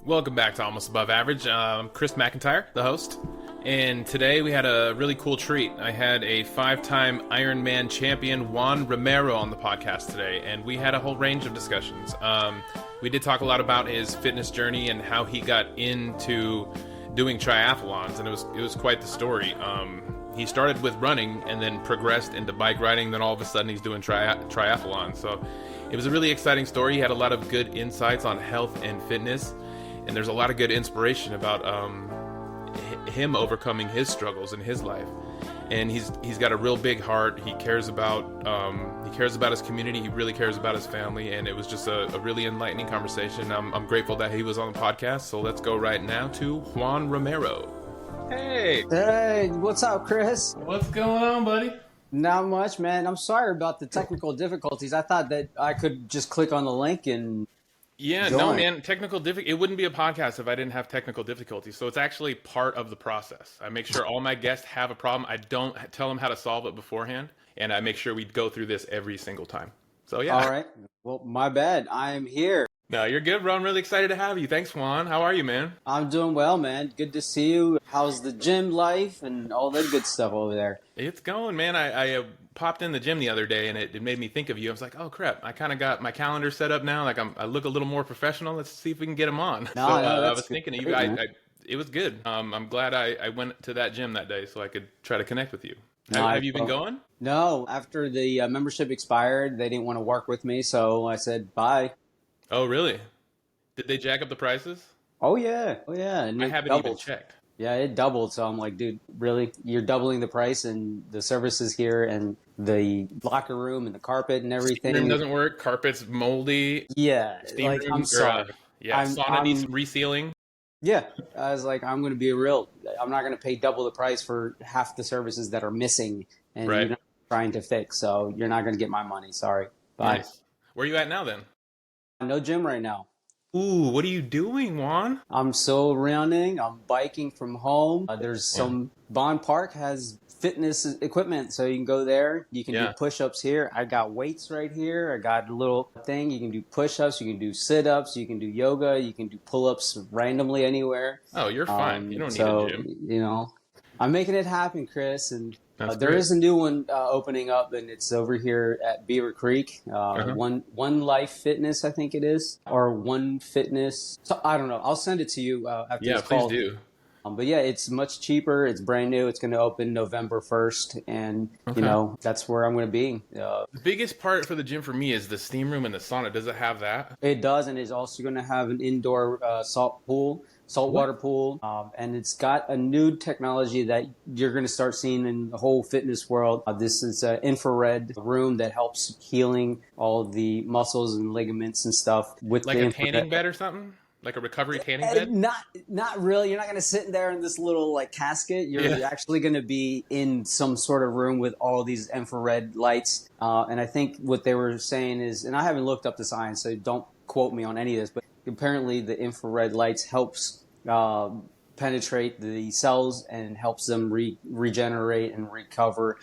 Welcome back to Almost Above Average. I'm Chris McIntyre, the host, and today we had a really cool treat. I had a 5-time Ironman champion, Juan Romero, on the podcast today, and we had a whole range of discussions. We did talk a lot about his fitness journey and how he got into doing triathlons, and it was quite the story. He started with running and then progressed into bike riding, then all of a sudden he's doing triathlon. So it was a really exciting story. He had a lot of good insights on health and fitness. And there's a lot of good inspiration about him overcoming his struggles in his life. And he's got a real big heart. He cares about his community. He really cares about his family. And it was just a really enlightening conversation. I'm grateful that he was on the podcast. So let's go right now to Juan Romero. Hey. Hey, what's up, Chris? What's going on, buddy? Not much, man. I'm sorry about the technical difficulties. I thought that I could just click on the link and Yeah, join. no, man. It wouldn't be a podcast if I didn't have technical difficulties. So it's actually part of the process. I make sure all my guests have a problem. I don't tell them how to solve it beforehand, and I make sure we go through this every single time. So yeah. All right. Well, my bad. I'm here. No, you're good, bro. I'm really excited to have you. Thanks, Juan. How are you, man? I'm doing well, man. Good to see you. How's the gym life and all that good stuff over there? It's going, man. I popped in the gym the other day, and it made me think of you. I was like, oh crap! I kind of got my calendar set up now. Like I look a little more professional. Let's see if we can get him on. No, I that's was thinking of you. great, man. It was good. I'm glad I went to that gym that day so I could try to connect with you. Nice, Have you been bro. going? No, after the membership expired, they didn't want to work with me, so I said bye. Oh, really? Did they jack up the prices? Oh yeah, and I it haven't even doubled. checked. Yeah, it doubled. So I'm like, dude, really? You're doubling the price and the services here and the locker room and the carpet and Steam everything. room doesn't work. Carpet's moldy. Yeah, Steam like room, I'm sorry. yeah, sauna needs some resealing. Yeah, I was like, I'm going to be real. I'm not going to pay double the price for half the services that are missing and Right. you're not trying to fix. So you're not going to get my money. Sorry. Bye. Nice. Where are you at now then? No gym right now. Ooh, what are you doing, Juan? I'm still running. I'm biking from home. There's some Bond Park has fitness equipment, so you can go there. You can do Yeah. push-ups here. I got weights right here. I got a little thing. You can do push-ups. You can do sit-ups. You can do yoga. You can do pull-ups randomly anywhere. Oh, you're fine. You don't need So a gym. you know, I'm making it happen, Chris. And That's there great. is a new one opening up, and it's over here at Beaver Creek. One Life Fitness, I think it is, or One Fitness. So I don't know. I'll send it to you after Yeah, this please call. do. But yeah, it's much cheaper. It's brand new. It's going to open November 1st, and Okay. that's where I'm going to be. The biggest part for the gym for me is the steam room and the sauna. Does it have that? It does, and it's also going to have an indoor saltwater pool, and it's got a new technology that you're going to start seeing in the whole fitness world. This is an infrared room that helps healing all the muscles and ligaments and stuff with Like the a infrared. tanning bed or something? Like a recovery tanning bed? Not really. You're not going to sit there in this little like casket. You're Yeah. actually going to be in some sort of room with all these infrared lights. And I think what they were saying is, and I haven't looked up the science, so don't quote me on any of this, but apparently the infrared lights helps penetrate the cells and helps them regenerate and recover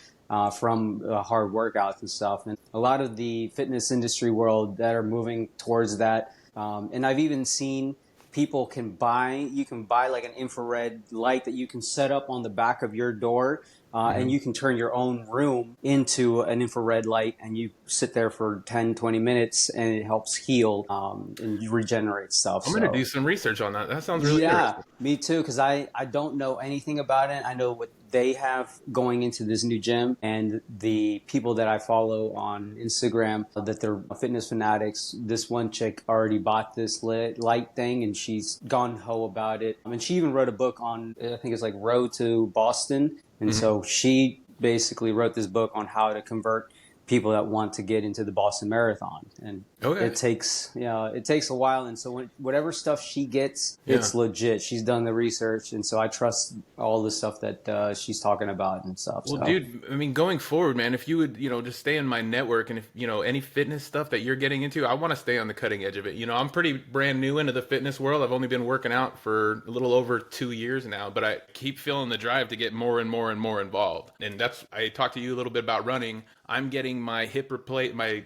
from hard workouts and stuff. And a lot of the fitness industry world that are moving towards that. And I've even seen people you can buy like an infrared light that you can set up on the back of your door. And you can turn your own room into an infrared light and you sit there for 10, 20 minutes and it helps heal and regenerate stuff. I'm going to do some research on that. That sounds really Yeah, interesting. me too, because I don't know anything about it. I know what they have going into this new gym and the people that I follow on Instagram that they're fitness fanatics. This one chick already bought this light thing and she's gung-ho about it. I mean, she even wrote a book on, I think it's like Road to Boston. And so she basically wrote this book on how to convert people that want to get into the Boston Marathon. And Okay. it takes a while. And so whatever stuff she gets, it's legit. She's done the research. And so I trust all the stuff that she's talking about and stuff. Well, so. dude, I mean, going forward, man, if you would, just stay in my network and if, any fitness stuff that you're getting into, I want to stay on the cutting edge of it. I'm pretty brand new into the fitness world. I've only been working out for a little over 2 years now, but I keep feeling the drive to get more and more and more involved. And I talked to you a little bit about running. I'm getting my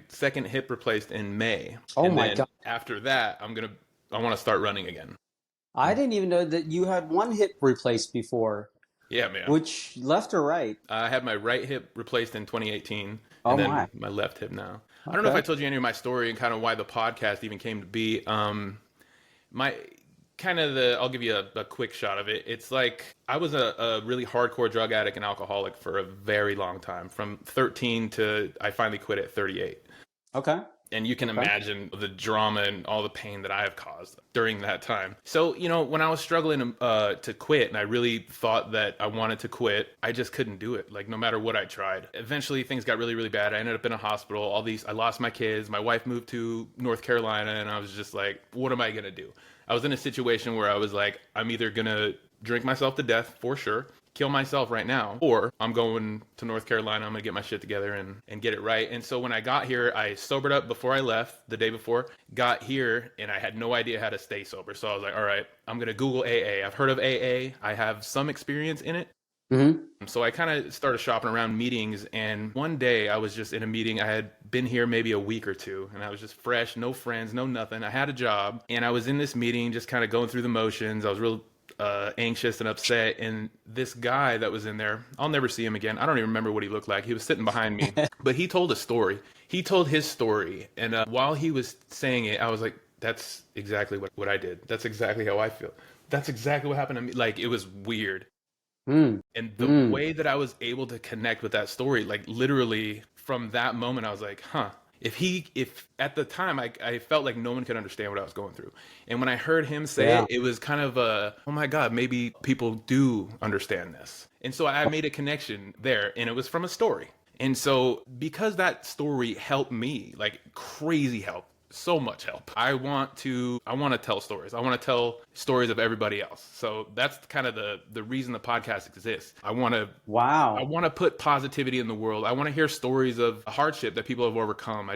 second hip replaced in May. Oh And my then God. After that, I want to start running again. I didn't even know that you had one hip replaced before. Yeah, man. Which, left or right? I had my right hip replaced in 2018, and Oh my. then my left hip now. I don't know if I Okay. told you any of my story and kind of why the podcast even came to be. My kind of the I'll give you a quick shot of it. It's like I was a really hardcore drug addict and alcoholic for a very long time, from 13 to I finally quit at 38. Okay. And you can Okay. imagine the drama and all the pain that I have caused during that time. So, when I was struggling to quit and I really thought that I wanted to quit, I just couldn't do it. Like, no matter what I tried. Eventually, things got really, really bad. I ended up in a hospital. I lost my kids. My wife moved to North Carolina, and I was just like, what am I going to do? I was in a situation where I was like, I'm either going to drink myself to death for sure, kill myself right now, or I'm going to North Carolina. I'm gonna get my shit together and get it right. And so when I got here, I sobered up before I left the day before, got here, and I had no idea how to stay sober. So I was like, all right, I'm gonna Google AA. I've heard of AA. I have some experience in it. Mm-hmm. So I kind of started shopping around meetings, and one day I was just in a meeting. I had been here maybe a week or two, and I was just fresh, no friends, no nothing. I had a job, and I was in this meeting just kind of going through the motions. I was real anxious and upset, and this guy that was in there, I'll never see him again. I don't even remember what he looked like. He was sitting behind me, but he told a story. He told his story, and while he was saying it, I was like, that's exactly what I did. That's exactly how I feel. That's exactly what happened to me. Like, it was weird. Mm. And the Mm. way that I was able to connect with that story, like literally from that moment, I was like, huh. If at the time I felt like no one could understand what I was going through. And when I heard him say Yeah. it was kind of oh my God, maybe people do understand this. And so I made a connection there, and it was from a story. And so because that story helped me, like crazy help, so much help. I want to tell stories. I want to tell stories of everybody else. So that's kind of the reason the podcast exists. I want Wow. to put positivity in the world. I want to hear stories of hardship that people have overcome. I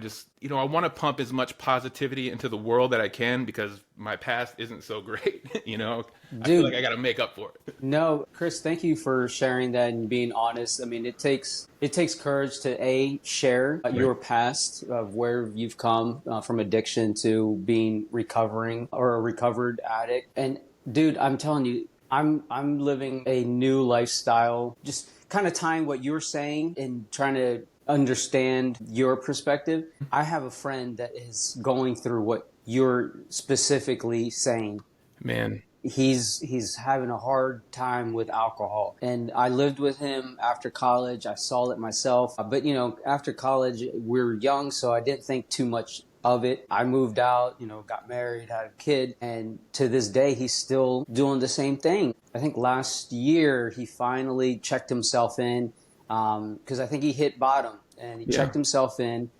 want to pump as much positivity into the world that I can, because my past isn't so great. I feel like I got to make up for it. No, Chris, thank you for sharing that and being honest. I mean, it takes courage to share your past of where you've come from addiction to being recovering or a recovered addict. And dude, I'm telling you, I'm living a new lifestyle. Just kind of tying what you were saying and trying to understand your perspective. I have a friend that is going through what you're specifically saying. Man. He's having a hard time with alcohol, and I lived with him after college. I saw it myself, but after college we were young, so I didn't think too much of it. I moved out, got married, had a kid, and to this day he's still doing the same thing. I think last year he finally checked himself in, because I think he hit bottom, and he checked himself in,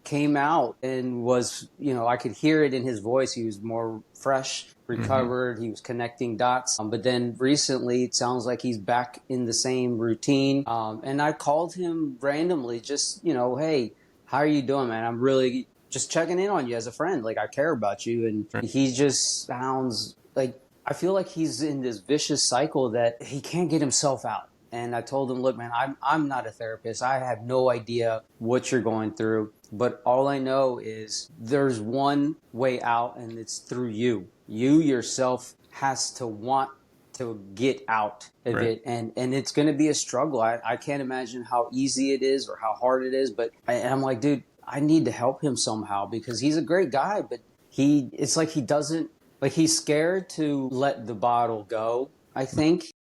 came out, and was, I could hear it in his voice. He was more fresh, recovered. He was connecting dots. But then recently, it sounds like he's back in the same routine. And I called him randomly, just, hey, how are you doing, man? I'm really just checking in on you as a friend. Like, I care about you. And he just sounds like, I feel like he's in this vicious cycle that he can't get himself out. And I told him, look, man, I'm not a therapist. I have no idea what you're going through. But all I know is there's one way out, and it's through you. You yourself has to want to get out of it. And it's going to be a struggle. I can't imagine how easy it is or how hard it is. But I'm like, dude, I need to help him somehow, because he's a great guy. But it's like he doesn't, like he's scared to let the bottle go, I think.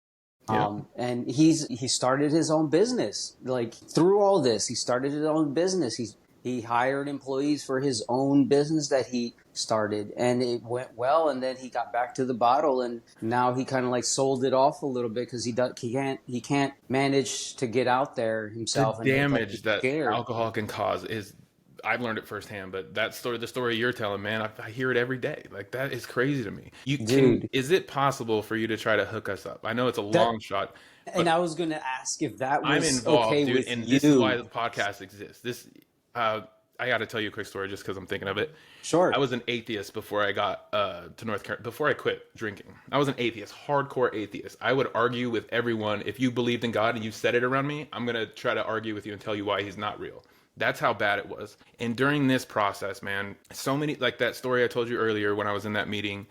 And he started his own business. Like, through all this, he started his own business. He hired employees for his own business that he started, and it went well. And then he got back to the bottle, and now he kind of like sold it off a little bit, because he can't manage to get out there himself. The and damage that alcohol can cause is, I've learned it firsthand. But that story, the story you're telling, man, I hear it every day. Like, that is crazy to me. Is it possible for you to try to hook us up? I know it's a long shot. And I was going to ask if that was I'm involved, okay dude, with and you. this is why the podcast exists. I got to tell you a quick story just because I'm thinking of it. Sure. I was an atheist before I got to North Carolina, before I quit drinking. I was an atheist, hardcore atheist. I would argue with everyone. If you believed in God and you said it around me, I'm going to try to argue with you and tell you why he's not real. That's how bad it was. And during this process, man, so many, like that story I told you earlier when I was in that meeting,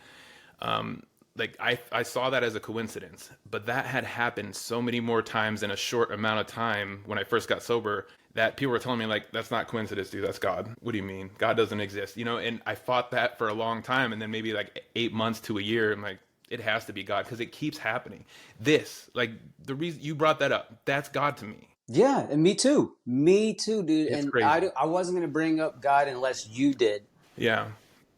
like I saw that as a coincidence, but that had happened so many more times in a short amount of time when I first got sober that people were telling me like, that's not coincidence, dude, that's God. What do you mean? God doesn't exist, you know? And I fought that for a long time, and then maybe like 8 months to a year, I'm like, it has to be God because it keeps happening. This, like the reason you brought that up, that's God to me. Yeah, and me too, dude. It's And crazy. I wasn't going to bring up God unless you did. Yeah.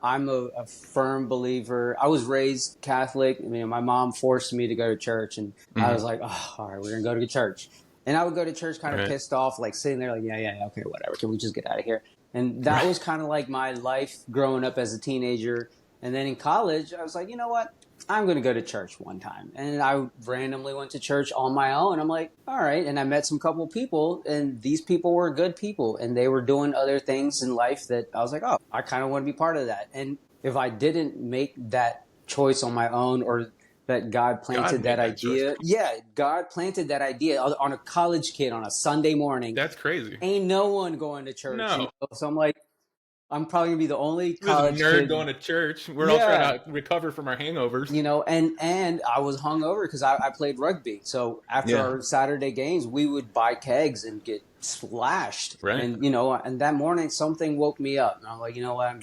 I'm a firm believer. I was raised Catholic. I mean, my mom forced me to go to church, and I was like, oh, all right, we're going to go to church. And I would go to church kind of Right. pissed off, like sitting there like, yeah, okay, whatever. Can we just get out of here? And that Right. was kind of like my life growing up as a teenager. And then in college, I was like, you know what? I'm going to go to church one time. And I randomly went to church on my own. I'm like, all right. And I met some couple of people, and these people were good people, and they were doing other things in life that I was like, oh, I kind of want to be part of that. And if I didn't make that choice on my own, or that God planted that idea. Yeah, God planted that idea on a college kid on a Sunday morning. That's crazy. Ain't no one going to church. No. You know? So I'm like, I'm probably gonna be the only This college nerd kid going to church. We're all trying to recover from our hangovers. you know, and I was hungover because I played rugby. So after our Saturday games, we would buy kegs and get splashed. Right. And, you know, and that morning something woke me up. And I'm like, you know what,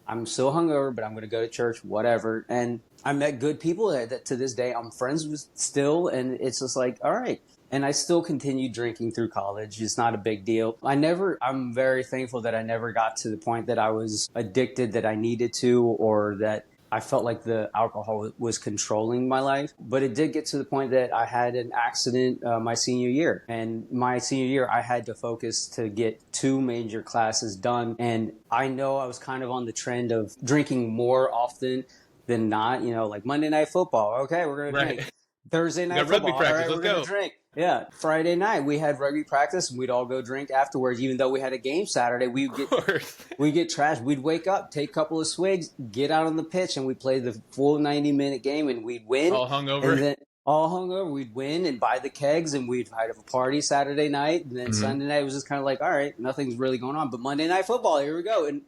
I'm still hungover, but I'm going to go to church, whatever. And I met good people that to this day I'm friends with still. And it's just like, all right. And I still continued drinking through college. It's not a big deal. I'm very thankful that I never got to the point that I was addicted, that I needed to, or that I felt like the alcohol was controlling my life. But it did get to the point that I had an accident my senior year. And my senior year, I had to focus to get 2 major classes done. And I know I was kind of on the trend of drinking more often than not. You know, like Monday Night Football. Okay, we're going to drink. Thursday night football. Rugby practice. All right, Let's we're going to drink. Yeah. Friday night, we had rugby practice, and we'd all go drink afterwards. Even though we had a game Saturday, we'd get trashed. We'd wake up, take a couple of swigs, get out on the pitch, and we'd play the full 90-minute game, and we'd win. All hungover. We'd win and buy the kegs, and we'd have a party Saturday night. And then Sunday night was just kind of like, all right, nothing's really going on. But Monday Night Football, here we go. And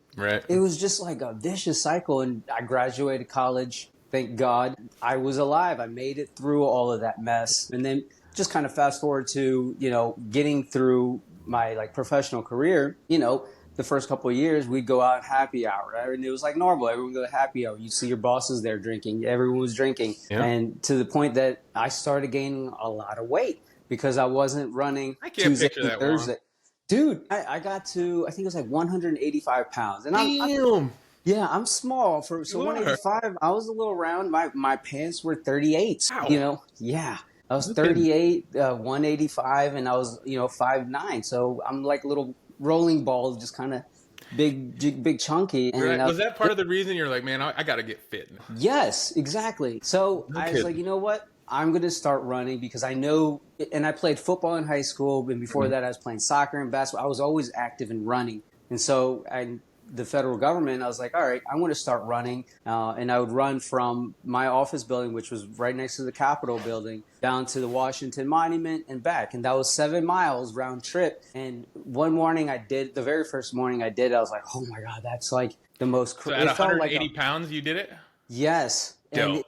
it was just like a vicious cycle. And I graduated college. Thank God I was alive. I made it through all of that mess. And then just kind of fast forward to, you know, getting through my like professional career, you know, the first couple of years we'd go out happy hour. Right? And it was like normal. Everyone would go to happy hour. You see your bosses there drinking. Everyone was drinking. Yeah. And to the point that I started gaining a lot of weight because I wasn't running Tuesday and Thursday. Long. Dude, I got to, I think it was like 185 pounds. And yeah, I'm small. So 185, I was a little round. My pants were 38. Wow. You know, yeah. I was 38, 185, and I was, you know, 5'9". So I'm like a little rolling ball, just kind of big chunky. And right. Was that part of the reason you're like, man, I got to get fit? Yes, exactly. So I was like, you know what? I'm going to start running because I know, and I played football in high school. And before that, I was playing soccer and basketball. I was always active in running. And so the federal government, I was like, all right, I want to start running. And I would run from my office building, which was right next to the Capitol building, down to the Washington Monument and back. And that was 7 miles round trip. And one morning the very first morning I did, I was like, oh my God, that's like the most crazy. So at 180 pounds, you did it? Yes. Dope. And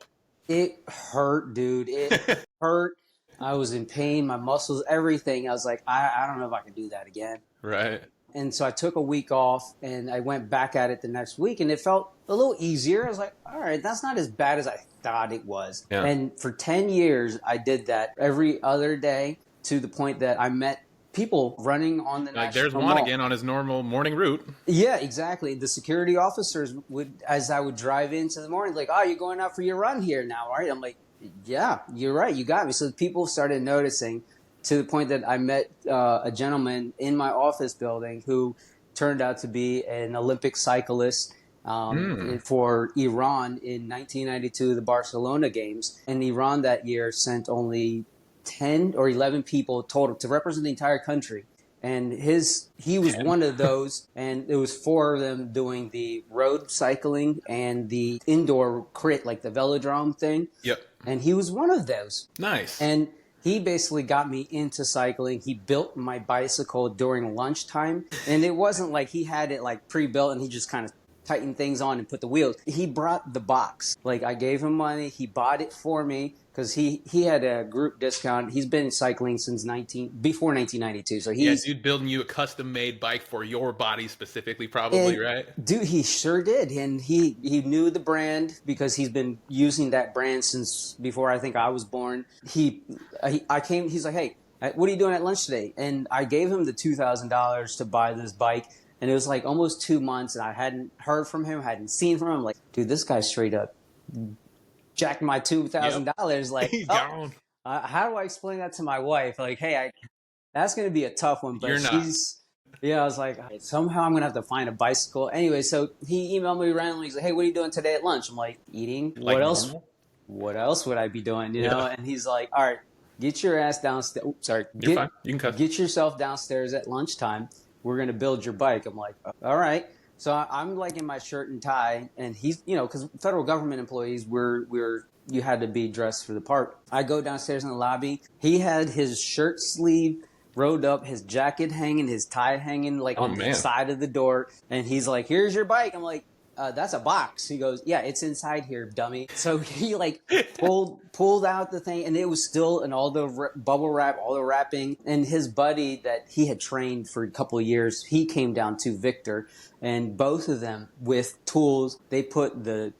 it hurt, dude. It hurt. I was in pain, my muscles, everything. I was like, I don't know if I can do that again. Right. And so I took a week off and I went back at it the next week and it felt a little easier. I was like, all right, that's not as bad as I thought it was. Yeah. And for 10 years, I did that every other day to the point that I met people running on the like there's Juan again on his normal morning route. Yeah, exactly. The security officers would, as I would drive into the morning, like, oh, you're going out for your run here now, right? I'm like, yeah, you're right. You got me. So people started noticing to the point that I met a gentleman in my office building who turned out to be an Olympic cyclist for Iran in 1992, the Barcelona Games. And Iran that year sent only 10 or 11 people total to represent the entire country. And he was one of those, and it was 4 of them doing the road cycling and the indoor crit, like the velodrome thing. Yep. And he was one of those. Nice. And he basically got me into cycling. He built my bicycle during lunchtime. And it wasn't like he had it like pre-built and he just kind of tighten things on and put the wheels. He brought the box. Like, I gave him money. He bought it for me because he had a group discount. He's been cycling since before 1992. So he's dude, building you a custom made bike for your body specifically, probably, right? Dude, he sure did, and he knew the brand because he's been using that brand since before I think I was born. He's like, hey, what are you doing at lunch today? And I gave him the $2,000 to buy this bike. And it was like almost 2 months, and I hadn't heard from him, hadn't seen from him. Like, dude, this guy straight up jacked my $2,000. Like, he's gone. How do I explain that to my wife? Like, hey, that's going to be a tough one. But You're not. I was like, somehow I'm going to have to find a bicycle. Anyway, so he emailed me randomly. He's like, hey, what are you doing today at lunch? I'm like, eating. Like what else? normal? What else would I be doing? You know? And he's like, all right, get your ass downstairs. Oops, sorry. You're fine. You can cut. Get yourself downstairs at lunchtime. We're going to build your bike. I'm like, all right. So I'm like in my shirt and tie, and he's, because federal government employees, you had to be dressed for the part. I go downstairs in the lobby. He had his shirt sleeve rolled up, his jacket hanging, his tie hanging like on the side of the door. And he's like, here's your bike. I'm like, that's a box. He goes, yeah, it's inside here, dummy. So he like pulled out the thing, and it was still in all the bubble wrap, all the wrapping. And his buddy that he had trained for a couple of years, he came down to Victor, and both of them with tools, they put the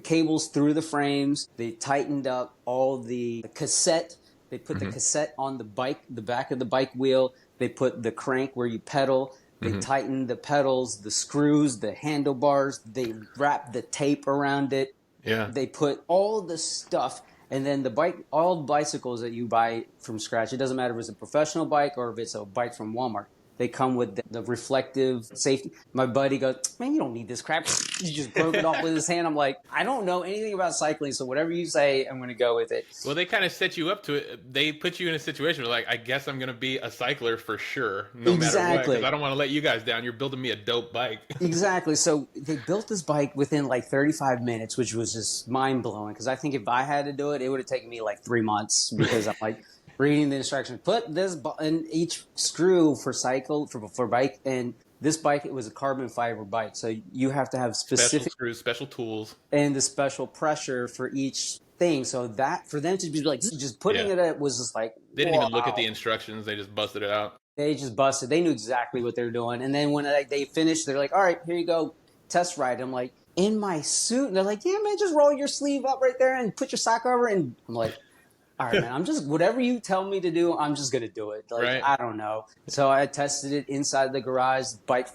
cables through the frames. They tightened up all the cassette. They put the cassette on the bike, the back of the bike wheel. They put the crank where you pedal. They tightened the pedals, the screws, the handlebars. They wrapped the tape around it. Yeah. They put all the stuff. And then all bicycles that you buy from scratch, it doesn't matter if it's a professional bike or if it's a bike from Walmart. They come with the reflective safety. My buddy goes, man, you don't need this crap. He just broke it off with his hand. I'm like, I don't know anything about cycling, so whatever you say, I'm going to go with it. Well, they kind of set you up to it. They put you in a situation where, like, I guess I'm going to be a cycler for sure, no matter what. Because I don't want to let you guys down. You're building me a dope bike. Exactly. So they built this bike within like 35 minutes, which was just mind-blowing. Because I think if I had to do it, it would have taken me like 3 months. Because I'm like... reading the instructions, put this in each screw for bike, and this bike, it was a carbon fiber bike, so you have to have specific special screws, special tools, and the special pressure for each thing. So that for them to be like just putting it up was just like they didn't even look at the instructions; they just busted it out. They just busted. They knew exactly what they were doing, and then when they finished, they're like, "All right, here you go, test ride." I'm like in my suit, and they're like, "Yeah, man, just roll your sleeve up right there and put your sock over." And I'm like, all right, man, I'm just, whatever you tell me to do, I'm just going to do it. Like, right. I don't know. So I tested it inside the garage. The bike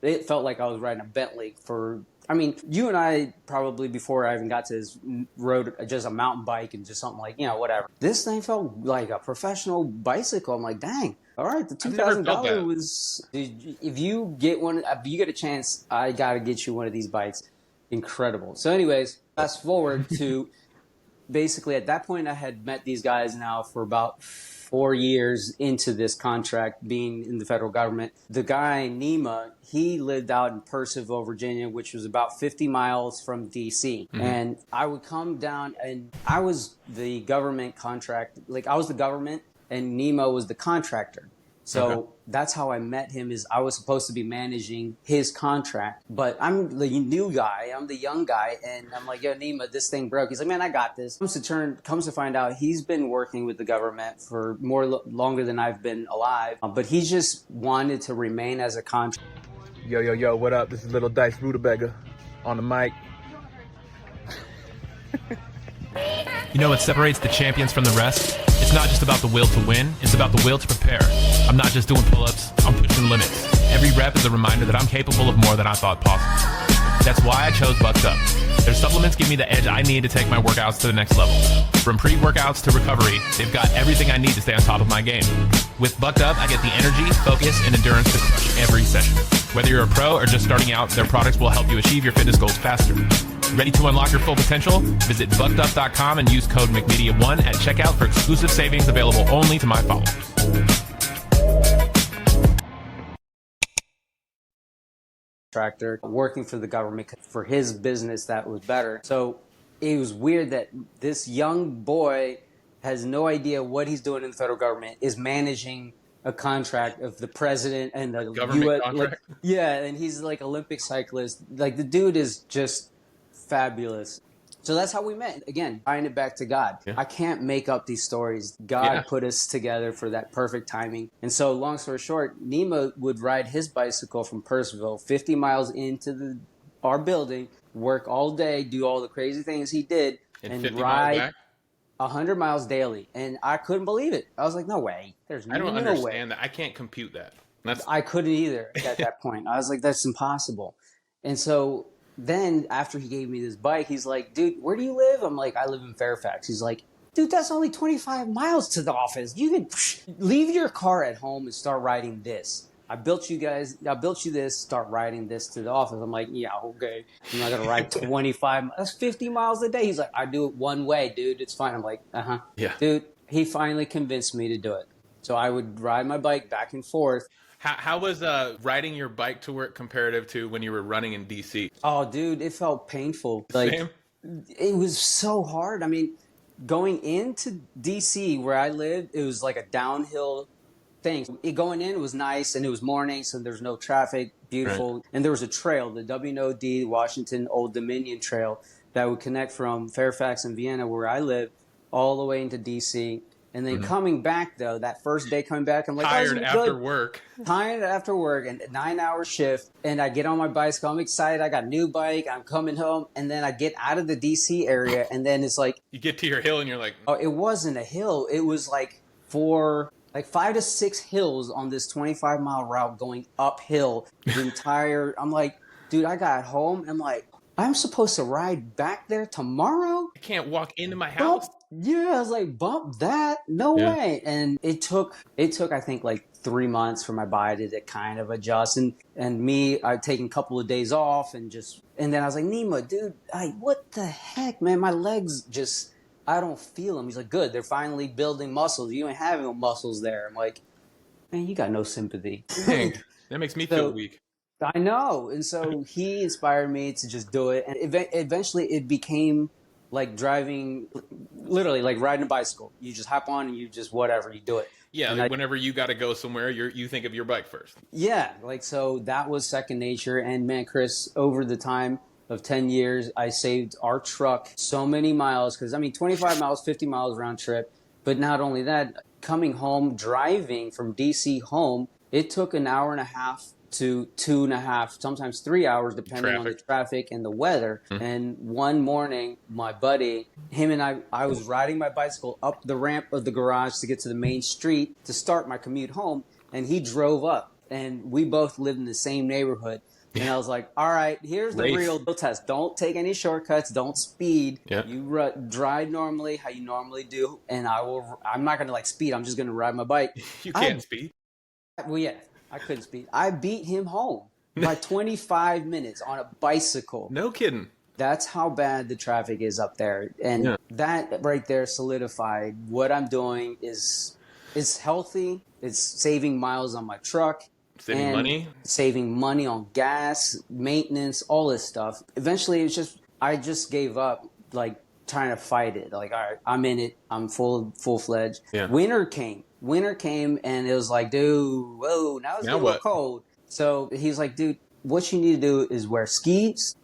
it felt like I was riding a Bentley you and I probably before I even got to this rode just a mountain bike and just something like, whatever. This thing felt like a professional bicycle. I'm like, dang. All right, the $2,000 was, if you get a chance, I got to get you one of these bikes. Incredible. So anyways, fast forward to... basically, at that point, I had met these guys now for about 4 years into this contract being in the federal government. The guy, Nima, he lived out in Purcellville, Virginia, which was about 50 miles from D.C. And I would come down, and I was the government contract. Like, I was the government, and Nima was the contractor. So that's how I met him. Is I was supposed to be managing his contract, but I'm the new guy. I'm the young guy, and I'm like, yo, Nima, this thing broke. He's like, man, I got this. Comes to find out, he's been working with the government for longer than I've been alive, but he just wanted to remain as a contractor. Yo, what up? This is Little Dice Rutabaga on the mic. You know what separates the champions from the rest? It's not just about the will to win, it's about the will to prepare. I'm not just doing pull-ups, I'm pushing limits. Every rep is a reminder that I'm capable of more than I thought possible. That's why I chose Bucked Up. Their supplements give me the edge I need to take my workouts to the next level. From pre-workouts to recovery, they've got everything I need to stay on top of my game. With Bucked Up, I get the energy, focus, and endurance to crush every session. Whether you're a pro or just starting out, their products will help you achieve your fitness goals faster. Ready to unlock your full potential? Visit buckedup.com and use code McMedia1 at checkout for exclusive savings available only to my followers. Contractor working for the government for his business that was better. So it was weird that this young boy has no idea what he's doing in the federal government, is managing a contract of the president and the Government US, contract? yeah, and he's like Olympic cyclist. Like the dude is just fabulous. So that's how we met. Again, tying it back to God. Yeah. I can't make up these stories. God put us together for that perfect timing. And so, long story short, Nima would ride his bicycle from Percival 50 miles into our building, work all day, do all the crazy things he did, And and 50 miles ride back? 100 miles daily. And I couldn't believe it. I was like, no way. There's I don't no way. understand that. I can't compute that. I couldn't either at that point. I was like, that's impossible. And so then after he gave me this bike, he's like, dude, where do you live? I'm like, I live in Fairfax. He's like, dude, that's only 25 miles to the office. You can leave your car at home and start riding this. I built you this, start riding this to the office. I'm like, yeah, okay. I'm not going to ride 25. That's 50 miles a day. He's like, I do it one way, dude. It's fine. I'm like, uh-huh. Yeah. Dude, he finally convinced me to do it. So I would ride my bike back and forth. How was riding your bike to work comparative to when you were running in DC? Oh, dude, it felt painful. Like, Same? it was so hard. I mean, going into DC where I lived, it was like a downhill thing. Going in was nice, and it was morning, so there's no traffic, beautiful. Right. And there was a trail, the WNOD Washington Old Dominion Trail, that would connect from Fairfax and Vienna, where I live, all the way into DC. And then coming back, though, that first day coming back, I'm like, tired after work. Tired after work, and a 9-hour shift. And I get on my bicycle. I'm excited. I got a new bike. I'm coming home. And then I get out of the DC area. And then it's like, you get to your hill and you're like, oh, it wasn't a hill. It was like 5 to 6 hills on this 25-mile route going uphill. The entire, I'm like, dude, I got home. I'm like, I'm supposed to ride back there tomorrow? I can't walk into my house. Yeah, I was like, bump that? No way. And it took I think like 3 months for my body to kind of adjust. And me, I'd taken a couple of days off and then I was like, Nima, dude, what the heck, man? My legs just, I don't feel them. He's like, good, they're finally building muscles. You ain't having no muscles there. I'm like, man, you got no sympathy. Dang, that makes me feel weak. I know. And so he inspired me to just do it. And eventually it became like driving, literally like riding a bicycle. You just hop on and you just whatever, you do it. Yeah, like whenever you got to go somewhere, you think of your bike first. Yeah, like so that was second nature. And man, Chris, over the time of 10 years, I saved our truck so many miles. Because, I mean, 25 miles, 50 miles round trip. But not only that, coming home, driving from D.C. home, it took an hour and a half to 2.5, sometimes 3 hours, depending on the traffic and the weather. And one morning, my buddy, him and I was riding my bicycle up the ramp of the garage to get to the main street to start my commute home. And he drove up, and we both lived in the same neighborhood. And I was like, all right, here's the real test. Don't take any shortcuts. Don't speed. Yeah. You drive normally, how you normally do. And I'm not going to like speed. I'm just going to ride my bike. You can't speed? Well, yeah. I couldn't speed. I beat him home by 25 minutes on a bicycle. No kidding. That's how bad the traffic is up there. And that right there solidified what I'm doing is healthy. It's saving miles on my truck. Saving money? Saving money on gas, maintenance, all this stuff. Eventually, I just gave up, like, trying to fight it. Like, all right, I'm in it. I'm full-fledged. Yeah. Winter came, and it was like, dude, whoa, now it's getting cold. So he's like, dude, what you need to do is wear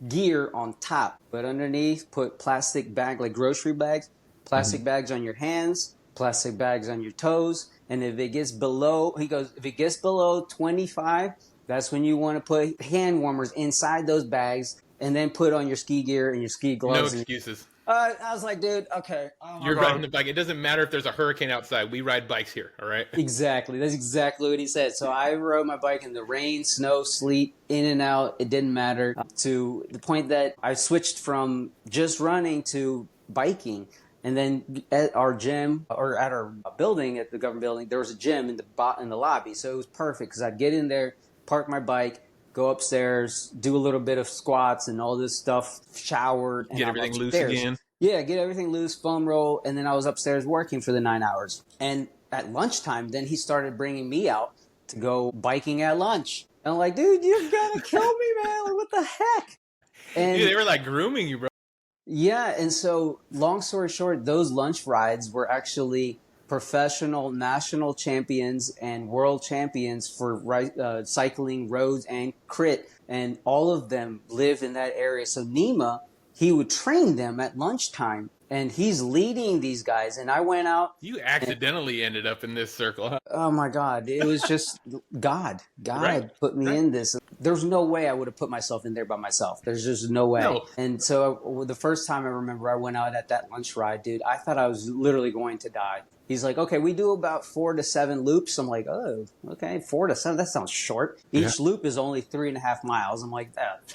gear on top, but underneath, put plastic bag, like grocery bags, plastic bags on your hands, plastic bags on your toes. And if it gets below, he goes, if it gets below 25, that's when you want to put hand warmers inside those bags and then put on your ski gear and your ski gloves. No excuses. I was like, dude, okay. You're riding the bike. It doesn't matter if there's a hurricane outside. We ride bikes here, all right? Exactly. That's exactly what he said. So I rode my bike in the rain, snow, sleet, in and out. It didn't matter, to the point that I switched from just running to biking. And then at our gym, or at our building, at the government building, there was a gym in the lobby. So it was perfect because I'd get in there, park my bike, go upstairs, do a little bit of squats and all this stuff, showered. And get everything loose again. Yeah, get everything loose, foam roll, and then I was upstairs working for the 9 hours. And at lunchtime, then he started bringing me out to go biking at lunch. And I'm like, dude, you're gonna kill me, man. Like, what the heck? And dude, they were like grooming you, bro. Yeah, and so long story short, those lunch rides were actually professional national champions and world champions for cycling, roads, and crit. And all of them live in that area. So Nima, he would train them at lunchtime. And he's leading these guys. And I went out. You accidentally ended up in this circle, huh? Oh, my God. It was just God. God Right. put me in this. There's no way I would have put myself in there by myself. There's just no way. No. And so the first time I remember I went out at that lunch ride, dude, I thought I was literally going to die. He's like, okay, we do about 4 to 7 loops. I'm like, oh, okay, 4 to 7. That sounds short. Each loop is only 3.5 miles. I'm like,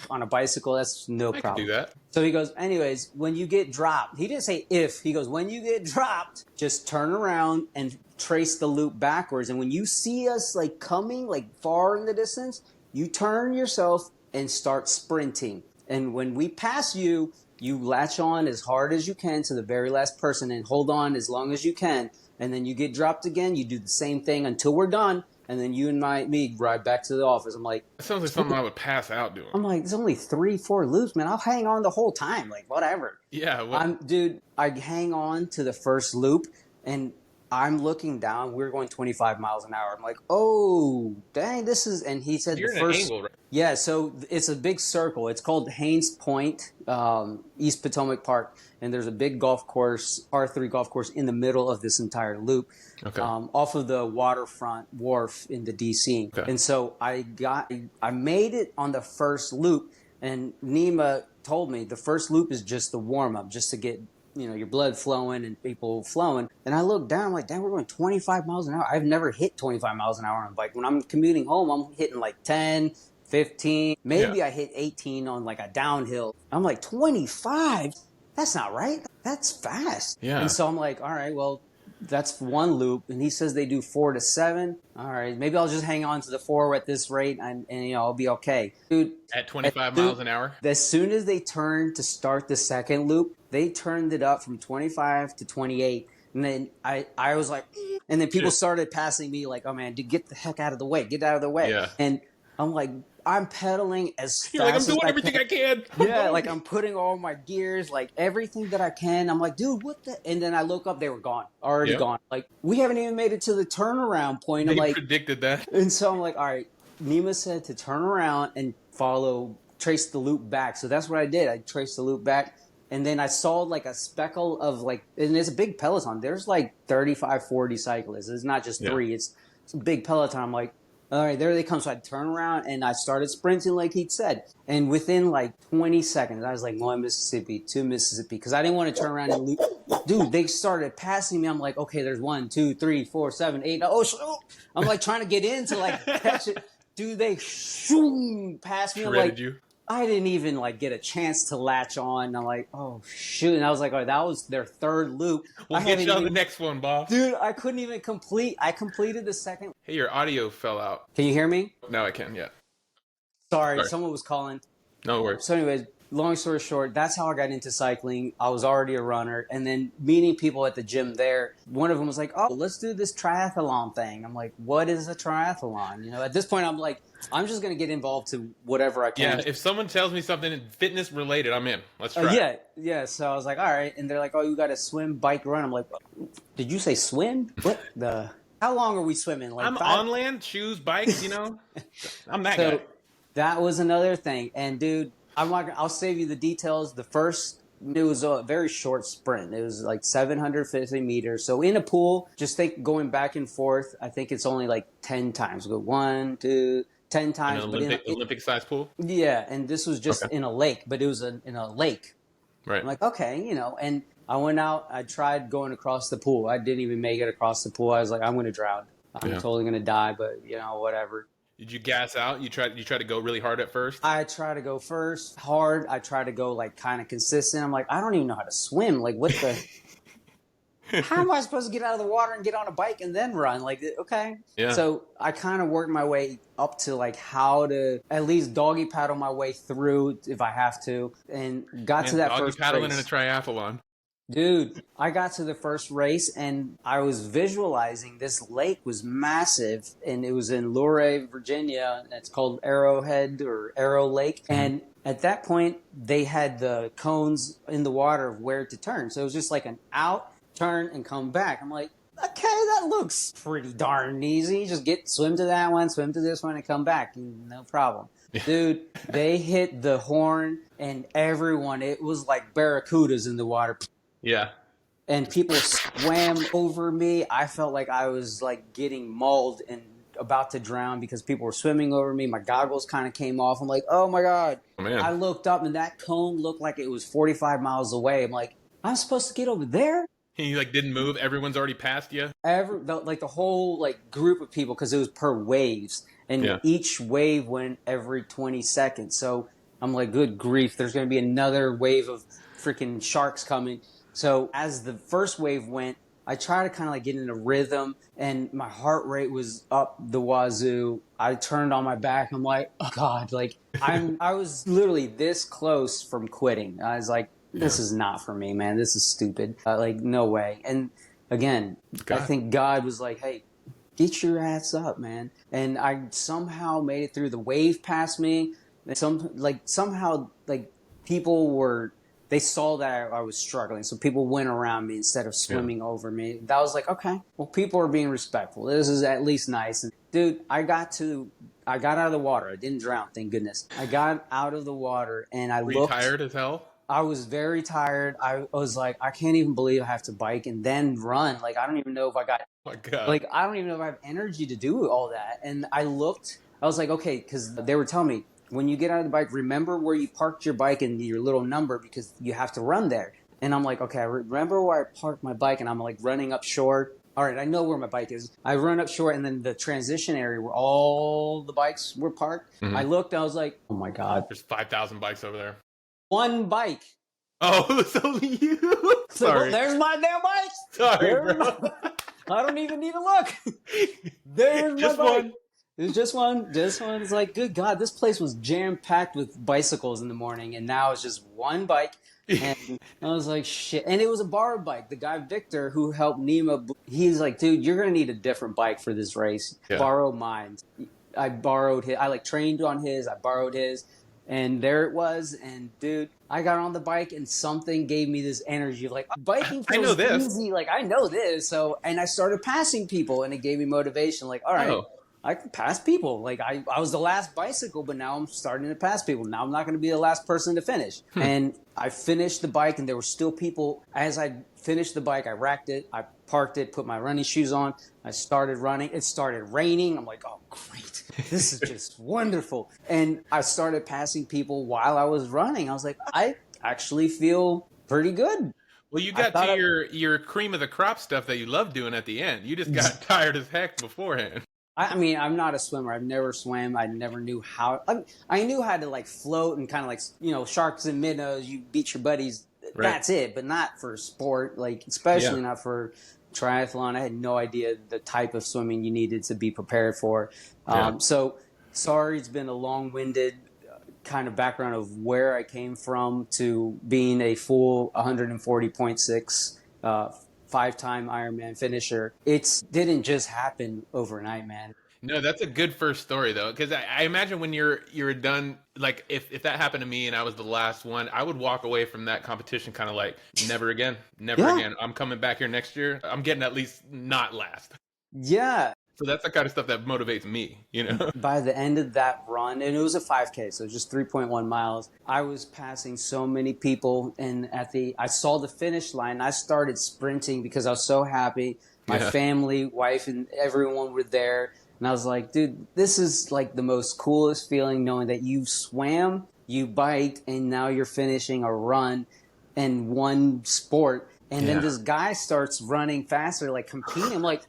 on a bicycle, that's no problem. I can do that. So he goes, anyways, when you get dropped, he didn't say if. He goes, when you get dropped, just turn around and trace the loop backwards. And when you see us like coming like far in the distance, you turn yourself and start sprinting. And when we pass you, you latch on as hard as you can to the very last person and hold on as long as you can. And then you get dropped again. You do the same thing until we're done. And then you and me ride back to the office. I'm like, That sounds like something I would pass out doing. I'm like, it's only 3-4 loops, man. I'll hang on the whole time. Like, whatever. Yeah. Well, Dude, I hang on to the first loop and I'm looking down. We're going 25 miles an hour. I'm like, oh, dang, this is, and he said you're the in first. an angle, right? Yeah, so it's a big circle. It's called Haynes Point, East Potomac Park, and there's a big golf course, par-3 golf course, in the middle of this entire loop, off of the waterfront wharf in the DC. Okay. And so I made it on the first loop, and Nima told me the first loop is just the warm-up, just to get your blood flowing and people flowing. And I look down, I'm like, damn, we're going 25 miles an hour. I've never hit 25 miles an hour on a bike. When I'm commuting home, I'm hitting like 10, 15. Maybe I hit 18 on like a downhill. I'm like, 25? That's not right. That's fast. Yeah. And so I'm like, all right, well, that's one loop. And he says they do 4 to 7. All right, maybe I'll just hang on to the 4 at this rate and I'll be okay. Dude. At 25 miles an hour? As soon as they turned to start the second loop, they turned it up from 25 to 28. And then I was like, and then people started passing me like, oh man, dude, get the heck out of the way. Get out of the way. Yeah. And I'm like, I'm pedaling as You're like, I'm fast doing as everything I can. Yeah, like I'm putting all my gears, like everything that I can. I'm like, dude, what the? And then I look up, they were gone, already gone. Like, we haven't even made it to the turnaround point. I'm They like, predicted that. and so I'm like, all right, Nima said to turn around and trace the loop back. So that's what I did. I traced the loop back. And then I saw like a speckle of like, and it's a big peloton. There's like 35, 40 cyclists. It's not just 3. It's a big peloton. I'm like, all right, there they come. So I turned around and I started sprinting like he said. And within like 20 seconds, I was like 1 Mississippi, 2 Mississippi, because I didn't want to turn around and loop. Dude, they started passing me. I'm like, okay, there's 1, 2, 3, 4, 7, 8. Oh, I'm like trying to get in to like catch it. Dude, they past me. I'm like, you. I didn't even like get a chance to latch on. And I'm like, oh shoot. And I was like, oh, that was their third loop. We'll get you on the next one, Bob. Dude, I couldn't even complete. I completed the second. Hey, your audio fell out. Can you hear me? Now I can, yeah. Sorry, someone was calling. No worries. So anyways, long story short, that's how I got into cycling. I was already a runner. And then meeting people at the gym there, one of them was like, oh, let's do this triathlon thing. I'm like, what is a triathlon? At this point, I'm like, I'm just going to get involved to whatever I can. Yeah, if someone tells me something fitness related, I'm in. Let's try. Yeah. So I was like, all right. And they're like, oh, you got to swim, bike, run. I'm like, did you say swim? What the? How long are we swimming? Like I'm 5? on land, shoes, bikes, I'm that guy. That was another thing. And dude, I'll save you the details. It was a very short sprint. It was like 750 meters. So in a pool, just think going back and forth, I think it's only like 10 times. Go 1, 2, 10 times. An Olympic-sized pool? Yeah, and this was just in a lake, but it was in a lake. Right. I'm like, okay, and I went out. I tried going across the pool. I didn't even make it across the pool. I was like, I'm going to drown. I'm totally going to die, but, whatever. Did you gas out? You tried to go really hard at first? I try to go first hard. I try to go like kind of consistent. I'm like, I don't even know how to swim. Like, what the? How am I supposed to get out of the water and get on a bike and then run? Like, okay. Yeah. So I kind of worked my way up to like how to at least doggy paddle my way through if I have to, and got to that first paddling race. in a triathlon. Dude, I got to the first race and I was visualizing this lake was massive, and it was in Luray, Virginia. It's called Arrowhead or Arrow Lake. And at that point, they had the cones in the water of where to turn. So it was just like an out, turn, and come back. I'm like, Okay, that looks pretty darn easy. Just swim to that one, swim to this one, and come back. No problem. Dude, they hit the horn, and everyone, it was like barracudas in the water. Yeah. And people swam over me. I felt like I was like getting mauled and about to drown because people were swimming over me. My goggles kind of came off. I'm like, oh my God. Oh, man. I looked up and that cone looked like it was 45 miles away. I'm like, I'm supposed to get over there? He like didn't move. Everyone's already past you. The whole like group of people, because it was per waves, and each wave went every 20 seconds. So I'm like, good grief, there's going to be another wave of freaking sharks coming. So as the first wave went, I tried to kind of like get in a rhythm, and my heart rate was up the wazoo. I turned on my back. I'm like, oh God, like I was literally this close from quitting. I was like, this is not for me, man. This is stupid. Like, no way. And again, I think God was like, hey, get your ass up, man. And I somehow made it through. The wave past me. Somehow people they saw that I was struggling. So people went around me instead of swimming over me. That was like, okay, well, people are being respectful. This is at least nice. And dude, I got out of the water. I didn't drown, thank goodness. I got out of the water and I looked. Were you tired as hell? I was very tired. I was like, I can't even believe I have to bike and then run. Like, I don't even know if I got, oh my God. Like, I don't even know if I have energy to do all that. And I looked, I was like, okay, because they were telling me, when you get out of the bike, remember where you parked your bike and your little number because you have to run there. And I'm like, okay, I remember where I parked my bike, and I'm like running up shore. All right, I know where my bike is. I run up shore, and then the transition area where all the bikes were parked. I looked, I was like, oh my God. There's 5,000 bikes over there. One bike. Oh, it's only you. Sorry. So, there's my damn bike. Sorry, bro. I don't even need to look. There's just my bike. one. It was just one. This one is like, good God, this place was jam-packed with bicycles in the morning, and now it's just one bike. And I was like, shit. And it was a borrowed bike. The guy, Victor, who helped Nima, he's like, dude, you're going to need a different bike for this race. Yeah. Borrow mine. I borrowed his. I trained on his. I borrowed his. And there it was. And, dude, I got on the bike, and something gave me this energy. Like, biking feels easy. Like, I know this. So, and I started passing people, and it gave me motivation. Like, all right. Oh. I can pass people. Like I was the last bicycle, but now I'm starting to pass people. Now I'm not going to be the last person to finish. And I finished the bike, and there were still people. As I finished the bike, I racked it, I parked it, put my running shoes on. I started running. It started raining. I'm like, oh, great. This is just wonderful. And I started passing people while I was running. I was like, I actually feel pretty good. Well, you got to your cream of the crop stuff that you love doing at the end. You just got tired as heck beforehand. I mean, I'm not a swimmer. I've never swam. I never knew how. I knew how to float and kind of sharks and minnows. You beat your buddies. Right. That's it, but not for sport. Especially not for triathlon. I had no idea the type of swimming you needed to be prepared for. So sorry, it's been a long-winded kind of background of where I came from to being a full 140.6. 5-time Ironman finisher. It didn't just happen overnight, man. No, that's a good first story though, because I imagine when you're done, like if that happened to me and I was the last one, I would walk away from that competition kind of like, never again, never again. I'm coming back here next year. I'm getting at least not last. Yeah. So that's the kind of stuff that motivates me, By the end of that run, and it was a 5K, so just 3.1 miles, I was passing so many people, and I saw the finish line. I started sprinting because I was so happy. My family, wife, and everyone were there. And I was like, dude, this is like the most coolest feeling, knowing that you swam, you biked, and now you're finishing a run in one sport. And then this guy starts running faster, competing. I'm like,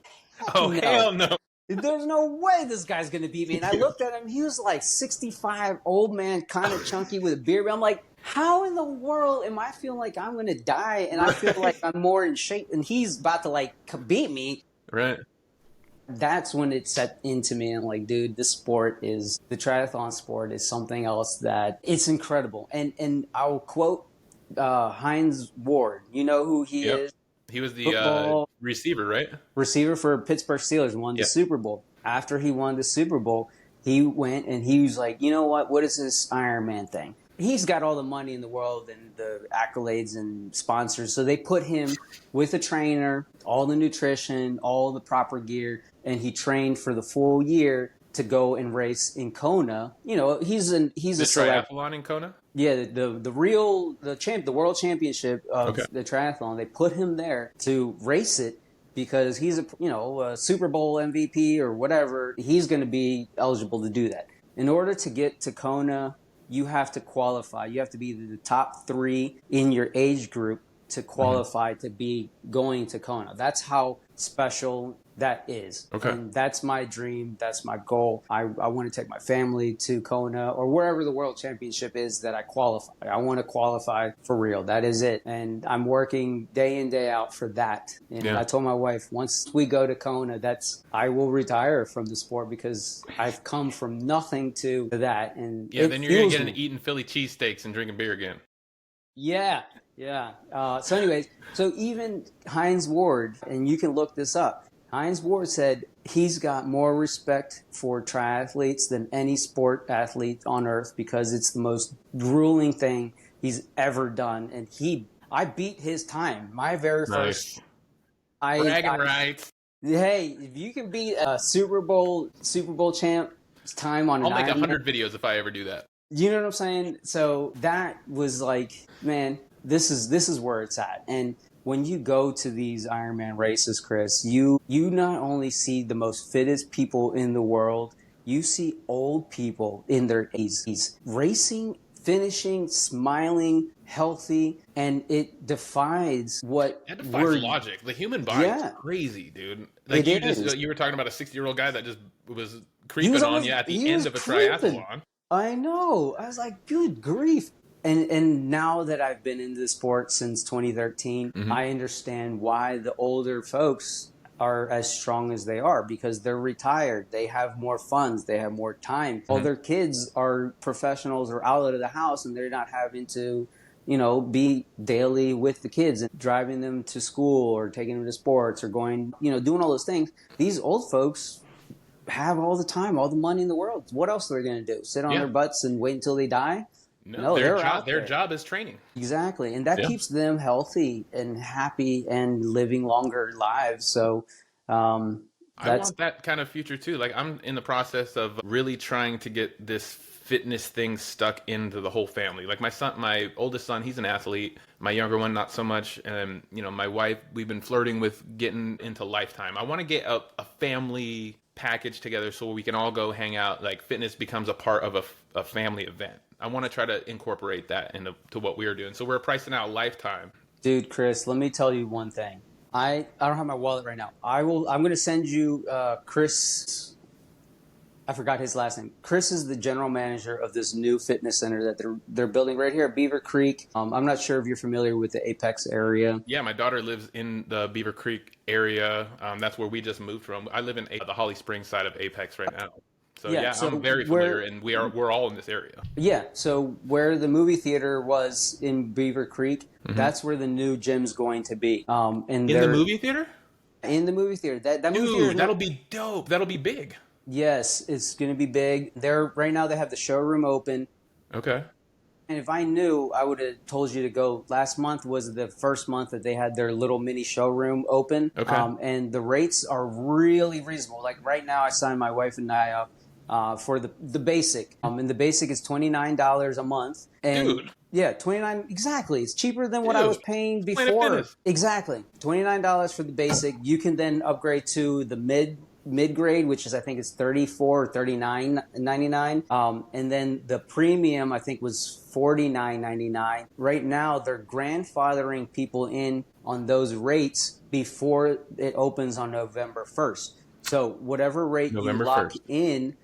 oh, no. Hell no. There's no way this guy's going to beat me. And I looked at him. He was 65, old man, kind of chunky with a beard. I'm like, how in the world am I feeling like I'm going to die? And I feel like I'm more in shape. And he's about to, beat me. Right. That's when it set into me. And dude, the triathlon sport is something else that it's incredible. And I'll quote Heinz Ward. You know who he is? He was the receiver, right? Receiver for Pittsburgh Steelers, won the Super Bowl. After he won the Super Bowl, he went and he was like, you know what? What is this Ironman thing? he's got all the money in the world and the accolades and sponsors. So they put him with a trainer, all the nutrition, all the proper gear, and he trained for the full year to go and race in Kona. You know, he's a select. Triathlon in Kona. Yeah, the world championship of the triathlon. They put him there to race it because he's a Super Bowl MVP or whatever. He's going to be eligible to do that. In order to get to Kona, you have to qualify. You have to be the top 3 in your age group to qualify to be going to Kona. That's how special that is. Okay. And that's my dream. That's my goal. I want to take my family to Kona or wherever the world championship is that I qualify. I want to qualify for real. That is it. And I'm working day in, day out for that. And I told my wife, once we go to Kona, I will retire from the sport because I've come from nothing to that. And then you're going to get into eating Philly cheesesteaks and drinking beer again. Yeah. So anyways, so even Hines Ward, and you can look this up, Hines Ward said he's got more respect for triathletes than any sport athlete on earth because it's the most grueling thing he's ever done. And I beat his time. My very first. Bragging rights. Hey, if you can beat a Super Bowl champ's time on an I'll make Ironman, 100 videos if I ever do that. You know what I'm saying? So that was like, man, this is where it's at. And when you go to these Ironman races, Chris, you not only see the most fittest people in the world, you see old people in their 80s racing, finishing, smiling, healthy, and it defies logic. The human body is crazy, dude. Like you were talking about a 60-year-old guy that just was creeping on you at the end of a triathlon. I know. I was like, good grief. And now that I've been in this sport since 2013, I understand why the older folks are as strong as they are because they're retired. They have more funds. They have more time. All their kids are professionals or out of the house and they're not having to, be daily with the kids and driving them to school or taking them to sports or going, doing all those things. These old folks have all the time, all the money in the world. What else are they going to do? Sit on their butts and wait until they die? No, their job is training. Exactly. And that keeps them healthy and happy and living longer lives. So I want that kind of future too. Like I'm in the process of really trying to get this fitness thing stuck into the whole family. Like my oldest son, he's an athlete. My younger one, not so much. And, my wife, we've been flirting with getting into Lifetime. I want to get a family package together so we can all go hang out. Like fitness becomes a part of a family event. I want to try to incorporate that into what we are doing. So we're pricing out Lifetime. Dude, Chris, let me tell you one thing. I don't have my wallet right now. I'm going to send you Chris. I forgot his last name. Chris is the general manager of this new fitness center that they're building right here at Beaver Creek. I'm not sure if you're familiar with the Apex area. Yeah, my daughter lives in the Beaver Creek area. That's where we just moved from. I live in the Holly Springs side of Apex right now. So so I'm very familiar, and we're all in this area. Yeah, so where the movie theater was in Beaver Creek, that's where the new gym's going to be. In the movie theater? In the movie theater. That movie theater, that'll be dope. That'll be big. Yes, it's going to be big. Right now they have the showroom open. Okay. And if I knew, I would have told you to go. Last month was the first month that they had their little mini showroom open. Okay. And the rates are really reasonable. Like right now I signed my wife and I up for the basic. And the basic is $29 a month. And Dude. Yeah, $29 exactly. It's cheaper than what I was paying before. Exactly. $29 for the basic. You can then upgrade to the mid-grade, which is I think it's $34 or $39.99. And then the premium I think was $49.99. Right now they're grandfathering people in on those rates before it opens on November 1st. So whatever rate you lock in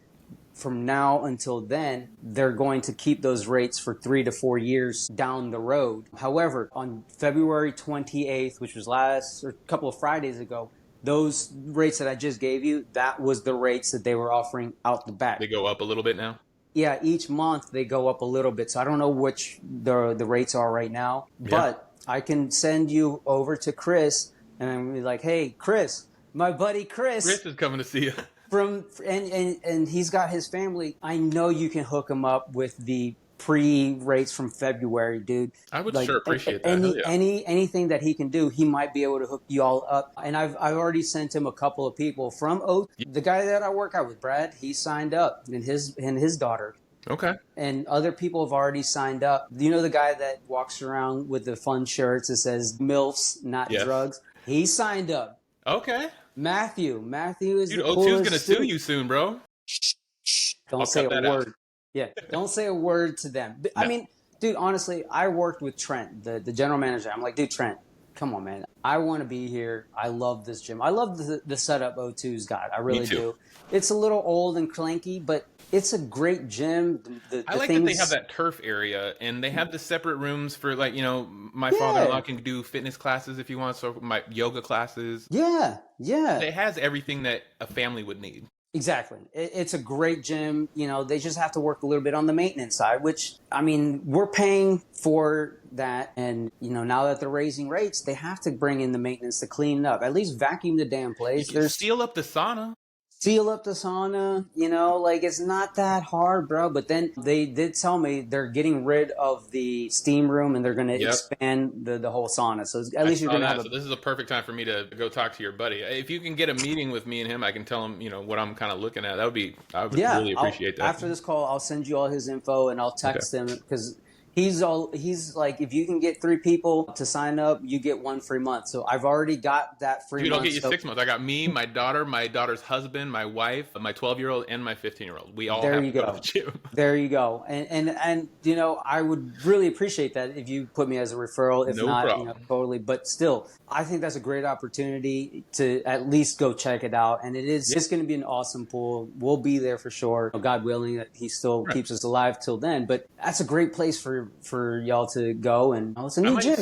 from now until then, they're going to keep those rates for 3 to 4 years down the road. However, on February 28th, which was a couple of Fridays ago, those rates that I just gave you, that was the rates that they were offering out the back. They go up a little bit now? Yeah, each month they go up a little bit. So I don't know which the rates are right now, but I can send you over to Chris and I'm be like, hey, Chris, my buddy Chris. Chris is coming to see you. And he's got his family. I know you can hook him up with the pre-rates from February, dude. I would Like sure appreciate that. Hell yeah. anything that he can do, he might be able to hook you all up. And I've already sent him a couple of people from the guy that I work out with, Brad. He signed up, and his daughter. Okay. And other people have already signed up. You know the guy that walks around with the fun shirts that says MILFs, not drugs? He signed up. Okay. Matthew is Dude, the O2's coolest gonna sue you soon, bro. Don't say a word. Yeah, don't say a word to them. No. I mean, dude, honestly, I worked with Trent, the general manager. I'm like, dude, Trent, come on, man. I want to be here. I love this gym. I love the setup O2's got. I really do. It's a little old and clanky, but it's a great gym. I like that they have that turf area, and they have the separate rooms for, like, you know, my father-in-law can do fitness classes if he wants, so my yoga classes. Yeah. It has everything that a family would need. Exactly. It's a great gym. You know, they just have to work a little bit on the maintenance side, which, I mean, we're paying for that. And, you know, now that they're raising rates, they have to bring in the maintenance to clean it up. At least vacuum the damn place. Seal up the sauna. You know, like, it's not that hard, bro. But then they did tell me they're getting rid of the steam room and they're going to expand the whole sauna. So at least you're going to have So this is a perfect time for me to go talk to your buddy. If you can get a meeting with me and him, I can tell him, you know, what I'm kind of looking at. I would really appreciate that. After this call, I'll send you all his info and I'll text him because he's like, if you can get 3 people to sign up, you get 1 free month. So I've already got that free month. Dude, I'll get you 6 months. I got me, my daughter, my daughter's husband, my wife, my 12-year-old, and my 15-year-old. We all have to go to the gym. There you go. And you know, I would really appreciate that if you put me as a referral. If not, problem. You know, totally. But still, I think that's a great opportunity to at least go check it out. And it's going to be an awesome pool. We'll be there for sure. God willing that he still keeps us alive till then. But that's a great place for y'all to go, and it's a new gym.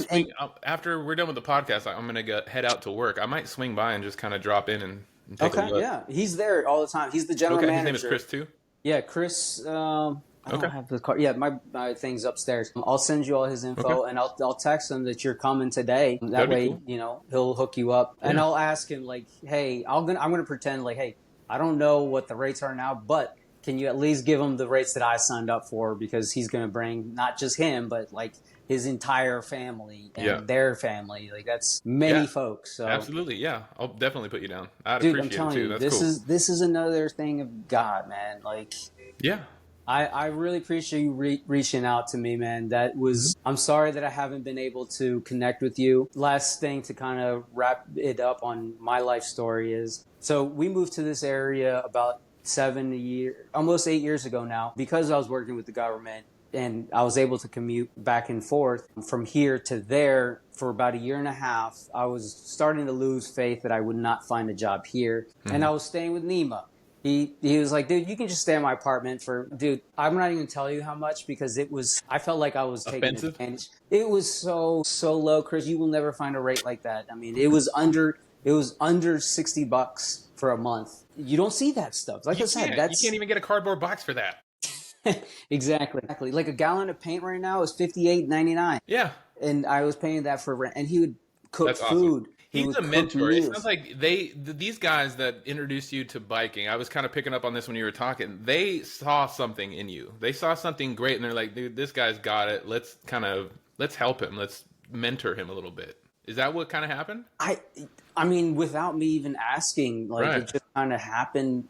After we're done with the podcast, I'm gonna head out to work. I might swing by and just kind of drop in and take a look. Yeah, he's there all the time. He's the general manager. His name is Chris too. Yeah, Chris. I don't have the card. Yeah, my thing's upstairs. I'll send you all his info, and I'll text him that you're coming today. That way, cool. You know, he'll hook you up, and I'll ask him like, hey, I'm gonna pretend like, hey, I don't know what the rates are now, but can you at least give him the rates that I signed up for? Because he's going to bring not just him, but like his entire family and their family. Like that's many folks. So. Absolutely. Yeah. I'll definitely put you down. I'd Dude, appreciate I'm telling it too. you, That's cool. This is another thing of God, man. Like, I really appreciate you reaching out to me, man. I'm sorry that I haven't been able to connect with you. Last thing to kind of wrap it up on my life story is, so we moved to this area about almost 8 years ago now, because I was working with the government and I was able to commute back and forth from here to there for about 1.5 years. I was starting to lose faith that I would not find a job here. And I was staying with Nima. He was like, dude, you can just stay in my apartment dude, I'm not even going to tell you how much, because I felt like I was taking advantage. It was so low, Chris. You will never find a rate like that. I mean, it was under $60 for a month. You don't see that stuff. Like I said, you can't even get a cardboard box for that. Exactly. Like a gallon of paint right now is $58.99. Yeah. And I was paying that for rent. And he would cook food. Awesome. He's a mentor. It sounds like these guys that introduced you to biking, I was kind of picking up on this when you were talking. They saw something in you. They saw something great, and they're like, dude, this guy's got it. Let's help him. Let's mentor him a little bit. Is that what kind of happened? I mean, without me even asking, like it just kind of happened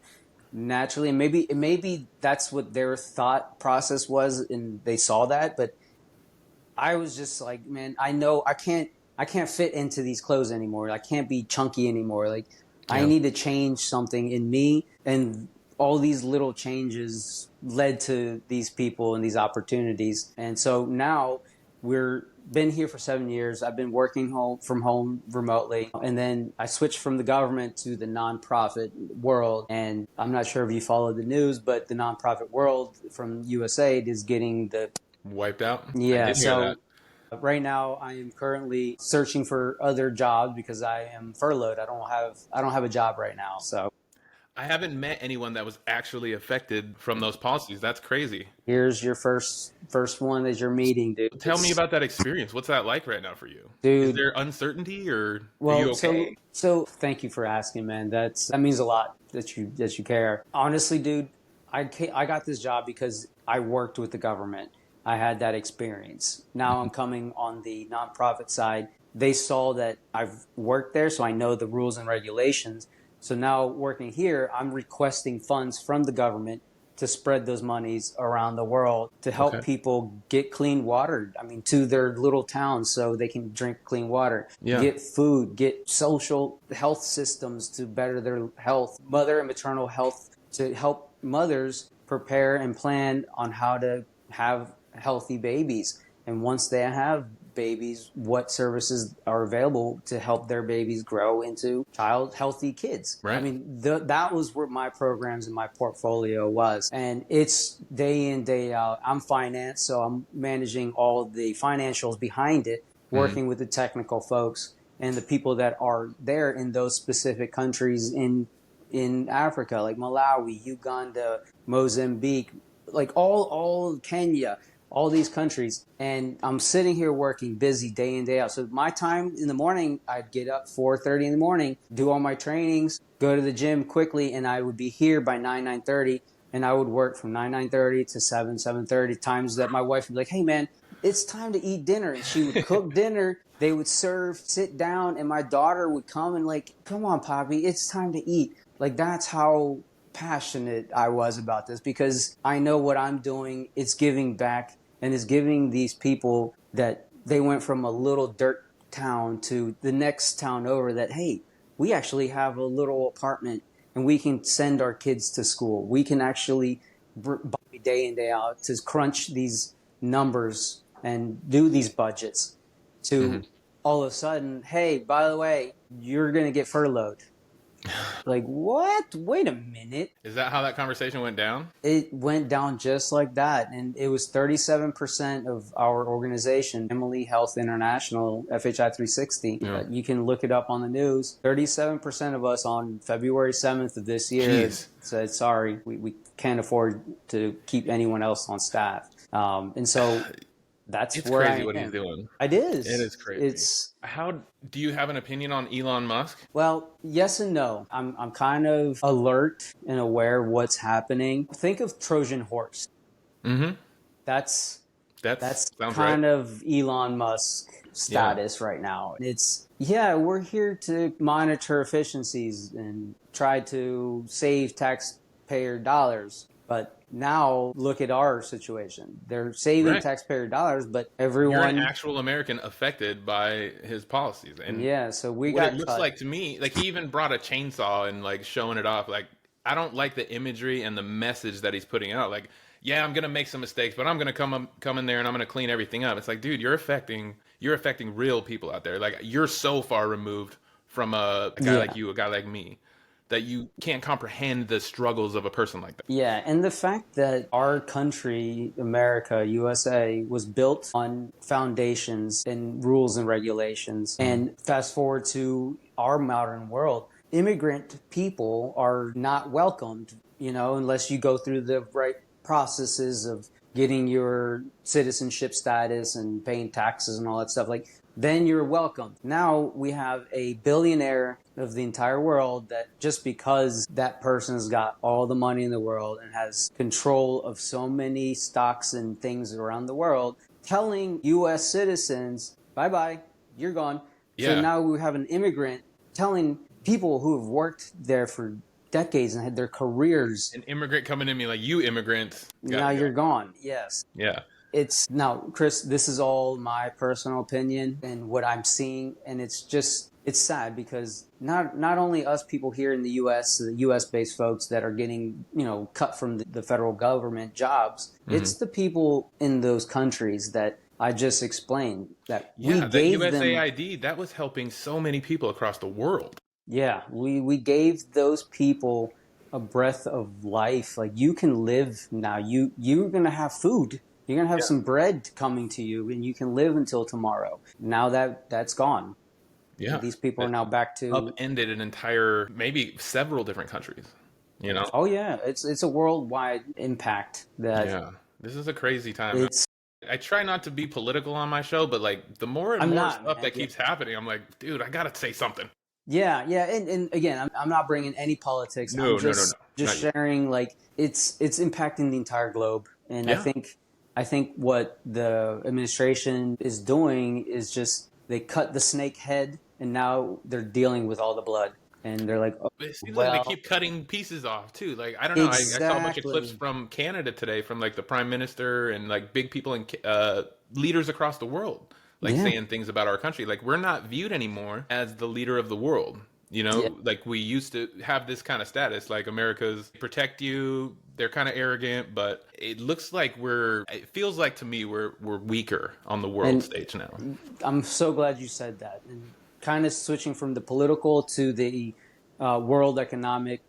naturally. And maybe that's what their thought process was, and they saw that. But I was just like, man, I know I can't fit into these clothes anymore. I can't be chunky anymore. Like I need to change something in me, and all these little changes led to these people and these opportunities. And so now been here for 7 years. I've been working from home remotely. And then I switched from the government to the nonprofit world. And I'm not sure if you follow the news, but the nonprofit world from USAID is getting wiped out. Yeah. So right now I am currently searching for other jobs because I am furloughed. I don't have a job right now. So I haven't met anyone that was actually affected from those policies. That's crazy. Here's your first one that you're meeting, dude. Tell me about that experience. What's that like right now for you? Dude, is there uncertainty, or are you okay? So thank you for asking, man. That means a lot that you care. Honestly, dude, I got this job because I worked with the government. I had that experience. Now I'm coming on the nonprofit side. They saw that I've worked there, so I know the rules and regulations. So now working here, I'm requesting funds from the government to spread those monies around the world to help people get clean water. I mean, to their little towns so they can drink clean water, get food, get social health systems to better their health, mother and maternal health, to help mothers prepare and plan on how to have healthy babies. And once they have babies, what services are available to help their babies grow into child healthy kids. Right. I mean, that was where my programs and my portfolio was. And it's day in, day out. I'm finance, so I'm managing all the financials behind it, working with the technical folks and the people that are there in those specific countries in Africa, like Malawi, Uganda, Mozambique, like all Kenya, all these countries. And I'm sitting here working busy day in, day out. So my time in the morning, I'd get up 4:30 in the morning, do all my trainings, go to the gym quickly, and I would be here by 9:30. And I would work from 9:30 to 7:30, times that my wife would be like, hey man, it's time to eat dinner. And she would cook dinner. They would serve, sit down, and my daughter would come and like, come on, Poppy, it's time to eat. Like, that's how passionate I was about this, because I know what I'm doing. It's giving back, and it's giving these people that they went from a little dirt town to the next town over that, hey, we actually have a little apartment and we can send our kids to school. We can actually day in, day out to crunch these numbers and do these budgets to all of a sudden, hey, by the way, you're going to get furloughed. Like, what? Wait a minute. Is that how that conversation went down? It went down just like that. And it was 37% of our organization, Family Health International, FHI 360. You can look it up on the news. 37% of us on February 7th of this year said, sorry, we can't afford to keep anyone else on staff. And so that's it's where crazy I what am. he's doing. It is. It is crazy. How do you have an opinion on Elon Musk? Well, yes and no. I'm kind of alert and aware of what's happening. Think of Trojan horse. That's kind of Elon Musk status right now. It's we're here to monitor efficiencies and try to save taxpayer dollars. But now look at our situation. They're saving taxpayer dollars, but everyone... You're an actual American affected by his policies. And so we what got it looks like to me, like he even brought a chainsaw and like showing it off. Like, I don't like the imagery and the message that he's putting out. Like, yeah, I'm going to make some mistakes, but I'm going to come in there and I'm going to clean everything up. It's like, dude, you're affecting real people out there. Like, you're so far removed from a guy like you, a guy like me, that you can't comprehend the struggles of a person like that. Yeah, and the fact that our country, America, USA, was built on foundations and rules and regulations. And fast forward to our modern world, immigrant people are not welcomed, unless you go through the right processes of getting your citizenship status and paying taxes and all that stuff. Like, then you're welcome. Now we have a billionaire of the entire world that just because that person's got all the money in the world and has control of so many stocks and things around the world, telling U.S. citizens, bye-bye, you're gone. Yeah. So now we have an immigrant telling people who have worked there for decades and had their careers. An immigrant coming in me like, you immigrant. Now you're gone. Yes. Yeah. Now, Chris, this is all my personal opinion and what I'm seeing. And it's sad because not only us people here in the U.S., the U.S.-based folks that are getting, cut from the federal government jobs, it's the people in those countries that I just explained that we gave them. USAID, that was helping so many people across the world. Yeah, we gave those people a breath of life. Like, you can live now. You're going to have food. You're going to have some bread coming to you, and you can live until tomorrow. Now that's gone. Yeah. These people are now back to... Upended an entire, maybe several different countries, Oh, yeah. It's a worldwide impact that... Yeah. This is a crazy time. I try not to be political on my show, but, like, the more and more stuff that keeps happening, I'm like, dude, I got to say something. Yeah. And again, I'm not bringing any politics. No. Just sharing, like, it's impacting the entire globe. And I think I think what the administration is doing is just they cut the snake head and now they're dealing with all the blood. And they're like, oh, It seems like they well, keep cutting pieces off too. Like I don't know. I saw a bunch of clips exactly. from Canada today, from like the prime minister and like big people and leaders across the world, like Yeah. saying things about our country. Like we're not viewed anymore as the leader of the world. You Yeah. know, like we used to have this kind of status. Like America's protect you. They're kind of arrogant, but it looks like we're. It feels like to me we're weaker on the world And stage now. I'm so glad you said that. And kind of switching from the political to the World Economic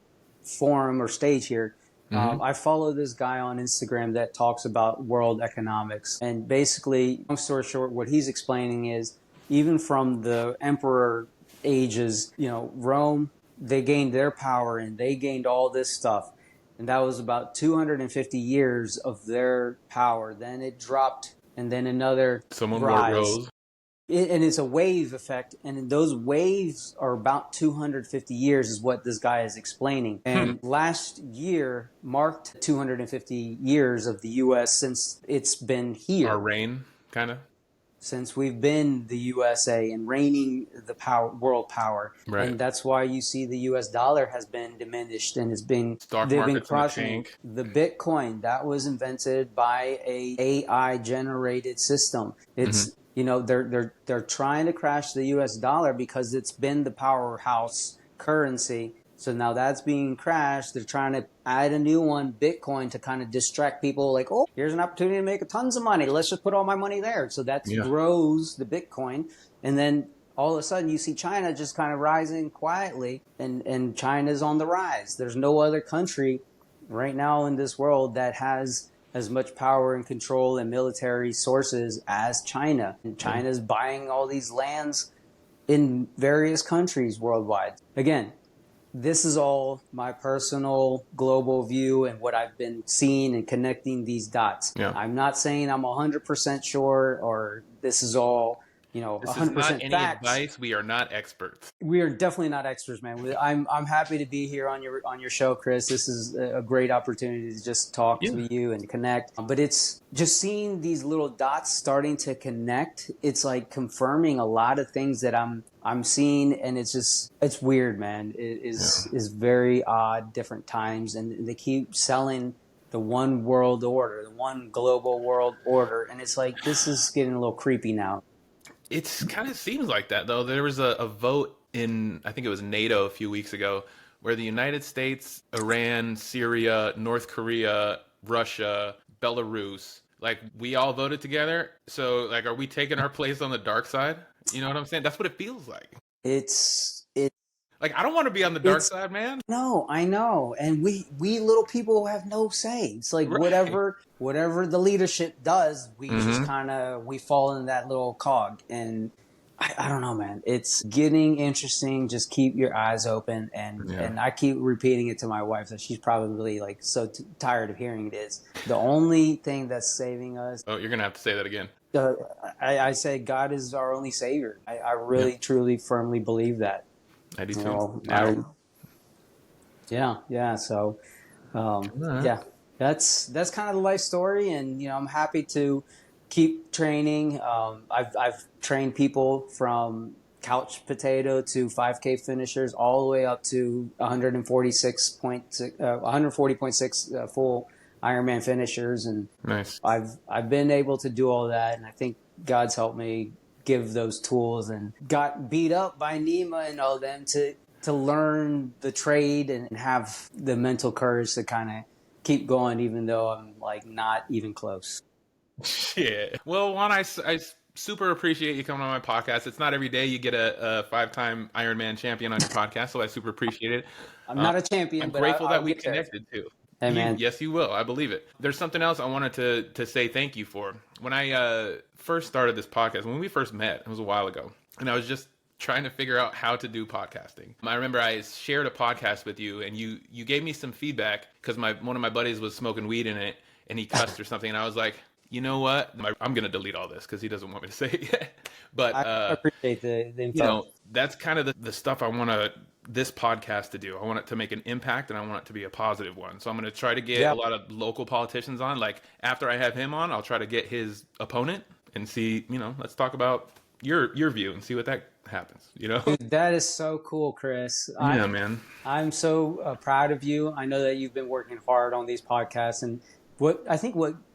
Forum or stage here. I follow this guy on Instagram that talks about world economics. And basically, long story short, what he's explaining is even from the emperor ages, Rome, they gained their power and they gained all this stuff. And that was about 250 years of their power. Then it dropped and then another Someone more rise. rose. And it's a wave effect, and those waves are about 250 years is what this guy is explaining. And last year marked 250 years of the U.S. since it's been here. Our reign, kind of. Since we've been the USA and reigning the world power. Right. And that's why you see the US dollar has been diminished and Stock they've been market's in the crushing tank. the Bitcoin. That was invented by a AI generated system. It's they're trying to crash the US dollar because it's been the powerhouse currency. So now that's being crashed. They're trying to add a new one, Bitcoin, to kind of distract people like, oh, here's an opportunity to make tons of money. Let's just put all my money there. So that grows the Bitcoin. And then all of a sudden you see China just kind of rising quietly, and China's on the rise. There's no other country right now in this world that has as much power and control and military sources as China. And China's buying all these lands in various countries worldwide. Again, this is all my personal global view and what I've been seeing and connecting these dots. Yeah. I'm not saying I'm 100% sure or this is all, This 100% is not any facts. advice. We are not experts. We are definitely not experts, man. I'm happy to be here on your show, Chris. This is a great opportunity to just talk to you and connect. But it's just seeing these little dots starting to connect. It's like confirming a lot of things that I'm seeing, and it's weird, man. It is very odd, different times, and they keep selling the one world order, the one global world order, and it's like this is getting a little creepy now. It kind of seems like that, though. There was a vote in, I think it was NATO a few weeks ago, where the United States, Iran, Syria, North Korea, Russia, Belarus, like we all voted together. So like, are we taking our place on the dark side? You know what I'm saying? That's what it feels like. It's Like, I don't want to be on the dark side, man. No, I know. And we little people have no say. It's like whatever the leadership does, we just we fall in that little cog. And I don't know, man. It's getting interesting. Just keep your eyes open. And I keep repeating it to my wife that she's probably like so tired of hearing it is. The only thing that's saving us. Oh, you're going to have to say that again. I say God is our only savior. I really, truly, firmly believe that. I do too. So, that's kind of the life story, and I'm happy to keep training. I've trained people from couch potato to 5K finishers, all the way up to 140.6 full Ironman finishers, and nice. I've been able to do all that, and I think God's helped me give those tools, and got beat up by Nima and all them to learn the trade and have the mental courage to kind of keep going, even though I'm like not even close. Yeah. Well, Juan, I super appreciate you coming on my podcast. It's not every day you get a 5-time Ironman champion on your podcast, so I super appreciate it. I'm not a champion, I'm but grateful I'll that we get there. connected too. Hey, man. Yes, you will. I believe it. There's something else I wanted to say thank you for. When I first started this podcast, when we first met, it was a while ago, and I was just trying to figure out how to do podcasting. I remember I shared a podcast with you, and you gave me some feedback because one of my buddies was smoking weed in it, and he cussed or something, and I was like, you know what? I'm going to delete all this because he doesn't want me to say it yet. But I appreciate the info. that's kind of the stuff I want to this podcast to do. I want it to make an impact, and I want it to be a positive one. So I'm going to try to get Yeah. a lot of local politicians on. Like after I have him on, I'll try to get his opponent and see, let's talk about your view and see what that happens, Dude, that is so cool, Chris. Yeah, man. I'm so proud of you. I know that you've been working hard on these podcasts, and what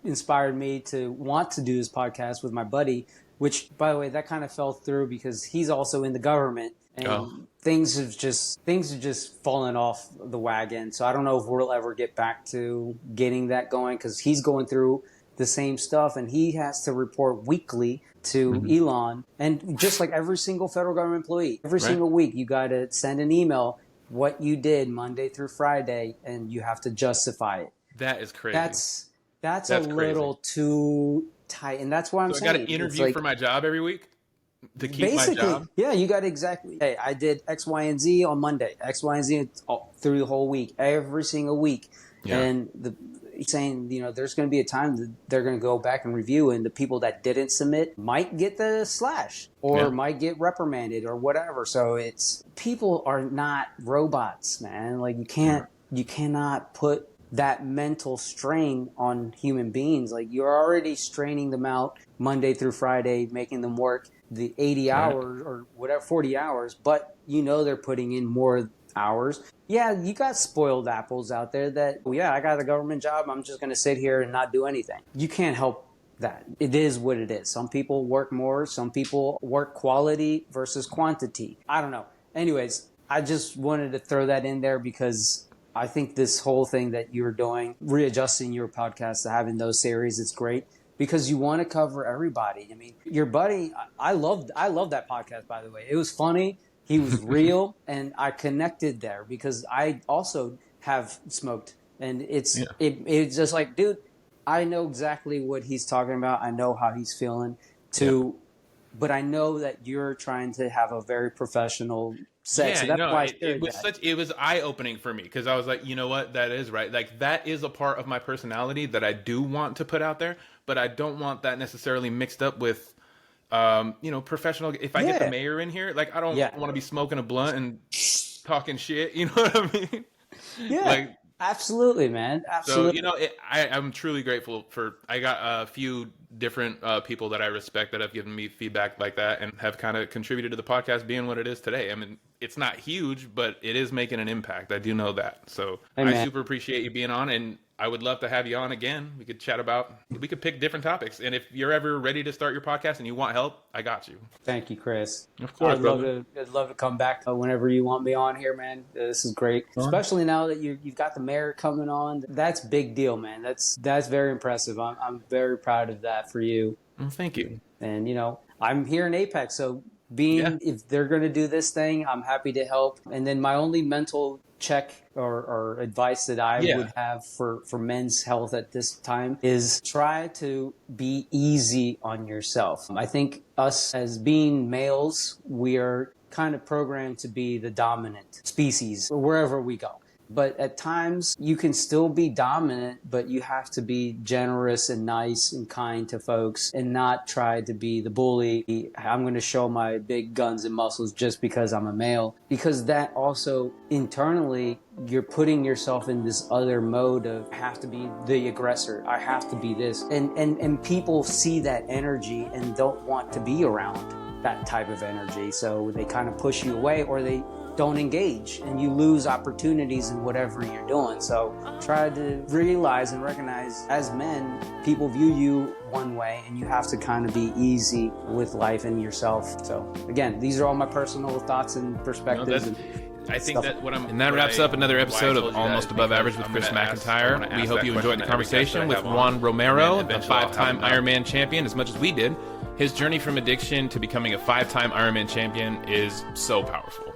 inspired me to want to do this podcast with my buddy, which, by the way, that kind of fell through because he's also in the government, and things have just fallen off the wagon. So I don't know if we'll ever get back to getting that going because he's going through the same stuff, and he has to report weekly to Elon. And just like every single federal government employee, every single week, you got to send an email what you did Monday through Friday, and you have to justify it. That is crazy. That's a little too tight, and that's why I'm saying. I got to interview for my job every week to keep my job. Yeah, you got exactly. Hey, I did X, Y, and Z on Monday. X, Y, and Z through the whole week, every single week, and he's saying, there's going to be a time that they're going to go back and review, and the people that didn't submit might get the slash or might get reprimanded or whatever. So people are not robots, man. Like you cannot put that mental strain on human beings. Like you're already straining them out Monday through Friday, making them work the 80 hours or whatever, 40 hours, but they're putting in more hours. Yeah, you got spoiled apples out there that, I got a government job. I'm just going to sit here and not do anything. You can't help that. It is what it is. Some people work more. Some people work quality versus quantity. I don't know. Anyways, I just wanted to throw that in there because I think this whole thing that you're doing, readjusting your podcast to having those series, it's great because you want to cover everybody. I mean, your buddy, I loved that podcast, by the way. It was funny. He was real, and I connected there because I also have smoked, and it's just like, dude, I know exactly what he's talking about. I know how he's feeling but I know that you're trying to have a very professional set. So that's why it was eye-opening for me because I was like, you know what, that is right. Like that is a part of my personality that I do want to put out there, but I don't want that necessarily mixed up with professional. If I get the mayor in here, like I don't want to be smoking a blunt and talking shit. You know what I mean? Yeah, like, absolutely, man. Absolutely. So I'm truly grateful I got a few different people that I respect that have given me feedback like that and have kind of contributed to the podcast being what it is today. I mean, it's not huge, but it is making an impact. I do know that. So I super appreciate you being on, and I would love to have you on again. We could we could pick different topics. And if you're ever ready to start your podcast and you want help, I got you. Thank you, Chris. Of course, I'd love to come back whenever you want me on here, man. This is great. Especially now that you've got the mayor coming on. That's big deal, man. That's very impressive. I'm very proud of that for you. Well, thank you. And, I'm here in Apex, so if they're going to do this thing, I'm happy to help. And then my only mental check or advice that I would have for men's health at this time is try to be easy on yourself. I think us as being males, we are kind of programmed to be the dominant species wherever we go. But at times you can still be dominant, but you have to be generous and nice and kind to folks and not try to be the bully. I'm going to show my big guns and muscles just because I'm a male, because that also internally you're putting yourself in this other mode of I have to be the aggressor. I have to be this. And people see that energy and don't want to be around that type of energy. So they kind of push you away or they don't engage and you lose opportunities in whatever you're doing. So try to realize and recognize as men, people view you one way and you have to kind of be easy with life and yourself. So again, these are all my personal thoughts and perspectives. I think that wraps up another episode of Almost Above Average with Chris McIntyre. We hope you enjoyed the conversation with Juan Romero, the 5-time Ironman champion, as much as we did. His journey from addiction to becoming a 5-time Ironman champion is so powerful.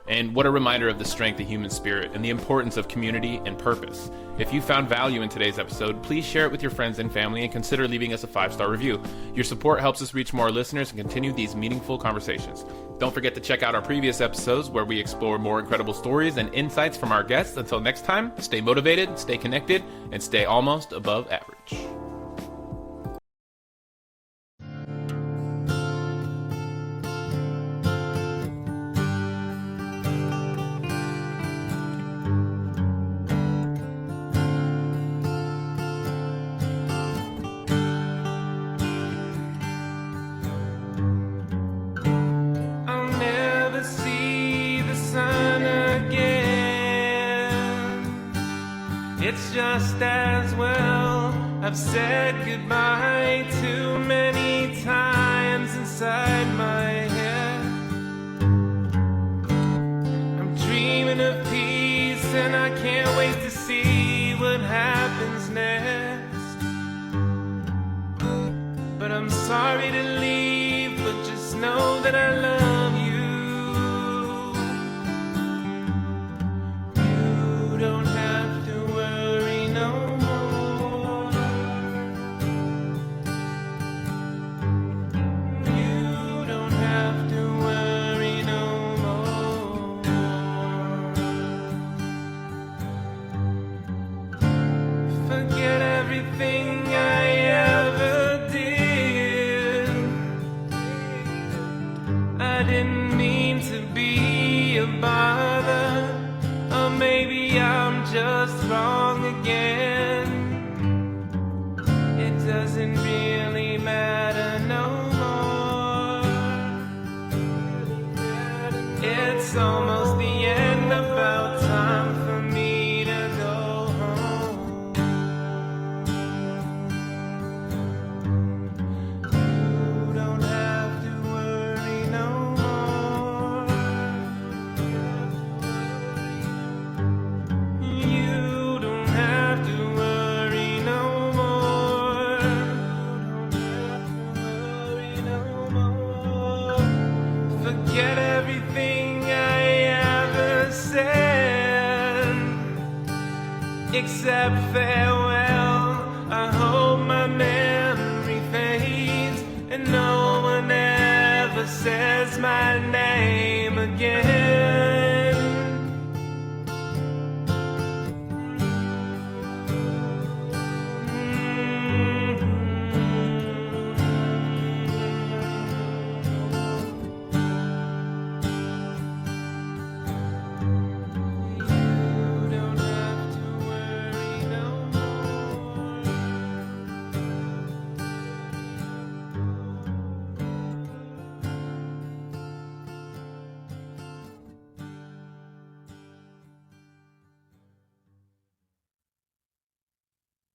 And what a reminder of the strength of human spirit and the importance of community and purpose. If you found value in today's episode, please share it with your friends and family and consider leaving us a 5-star review. Your support helps us reach more listeners and continue these meaningful conversations. Don't forget to check out our previous episodes where we explore more incredible stories and insights from our guests. Until next time, stay motivated, stay connected, and stay almost above average. it's just as well. I've said goodbye too many times inside my head. I'm dreaming of peace and I can't wait to see what happens next. But I'm sorry to leave, but just know that I love you. You don't have to worry no more. You don't have to worry no more. Forget everything I ever did. I didn't mean to be a bother. Or maybe I'm just wrong again. It doesn't really matter no more. It's almost the end, about time for me to go home. You don't have to worry no more. You don't have to worry no more. You don't have to worry no more. Forget everything I ever said, except farewell. I hope my memory fades and no one ever says my name.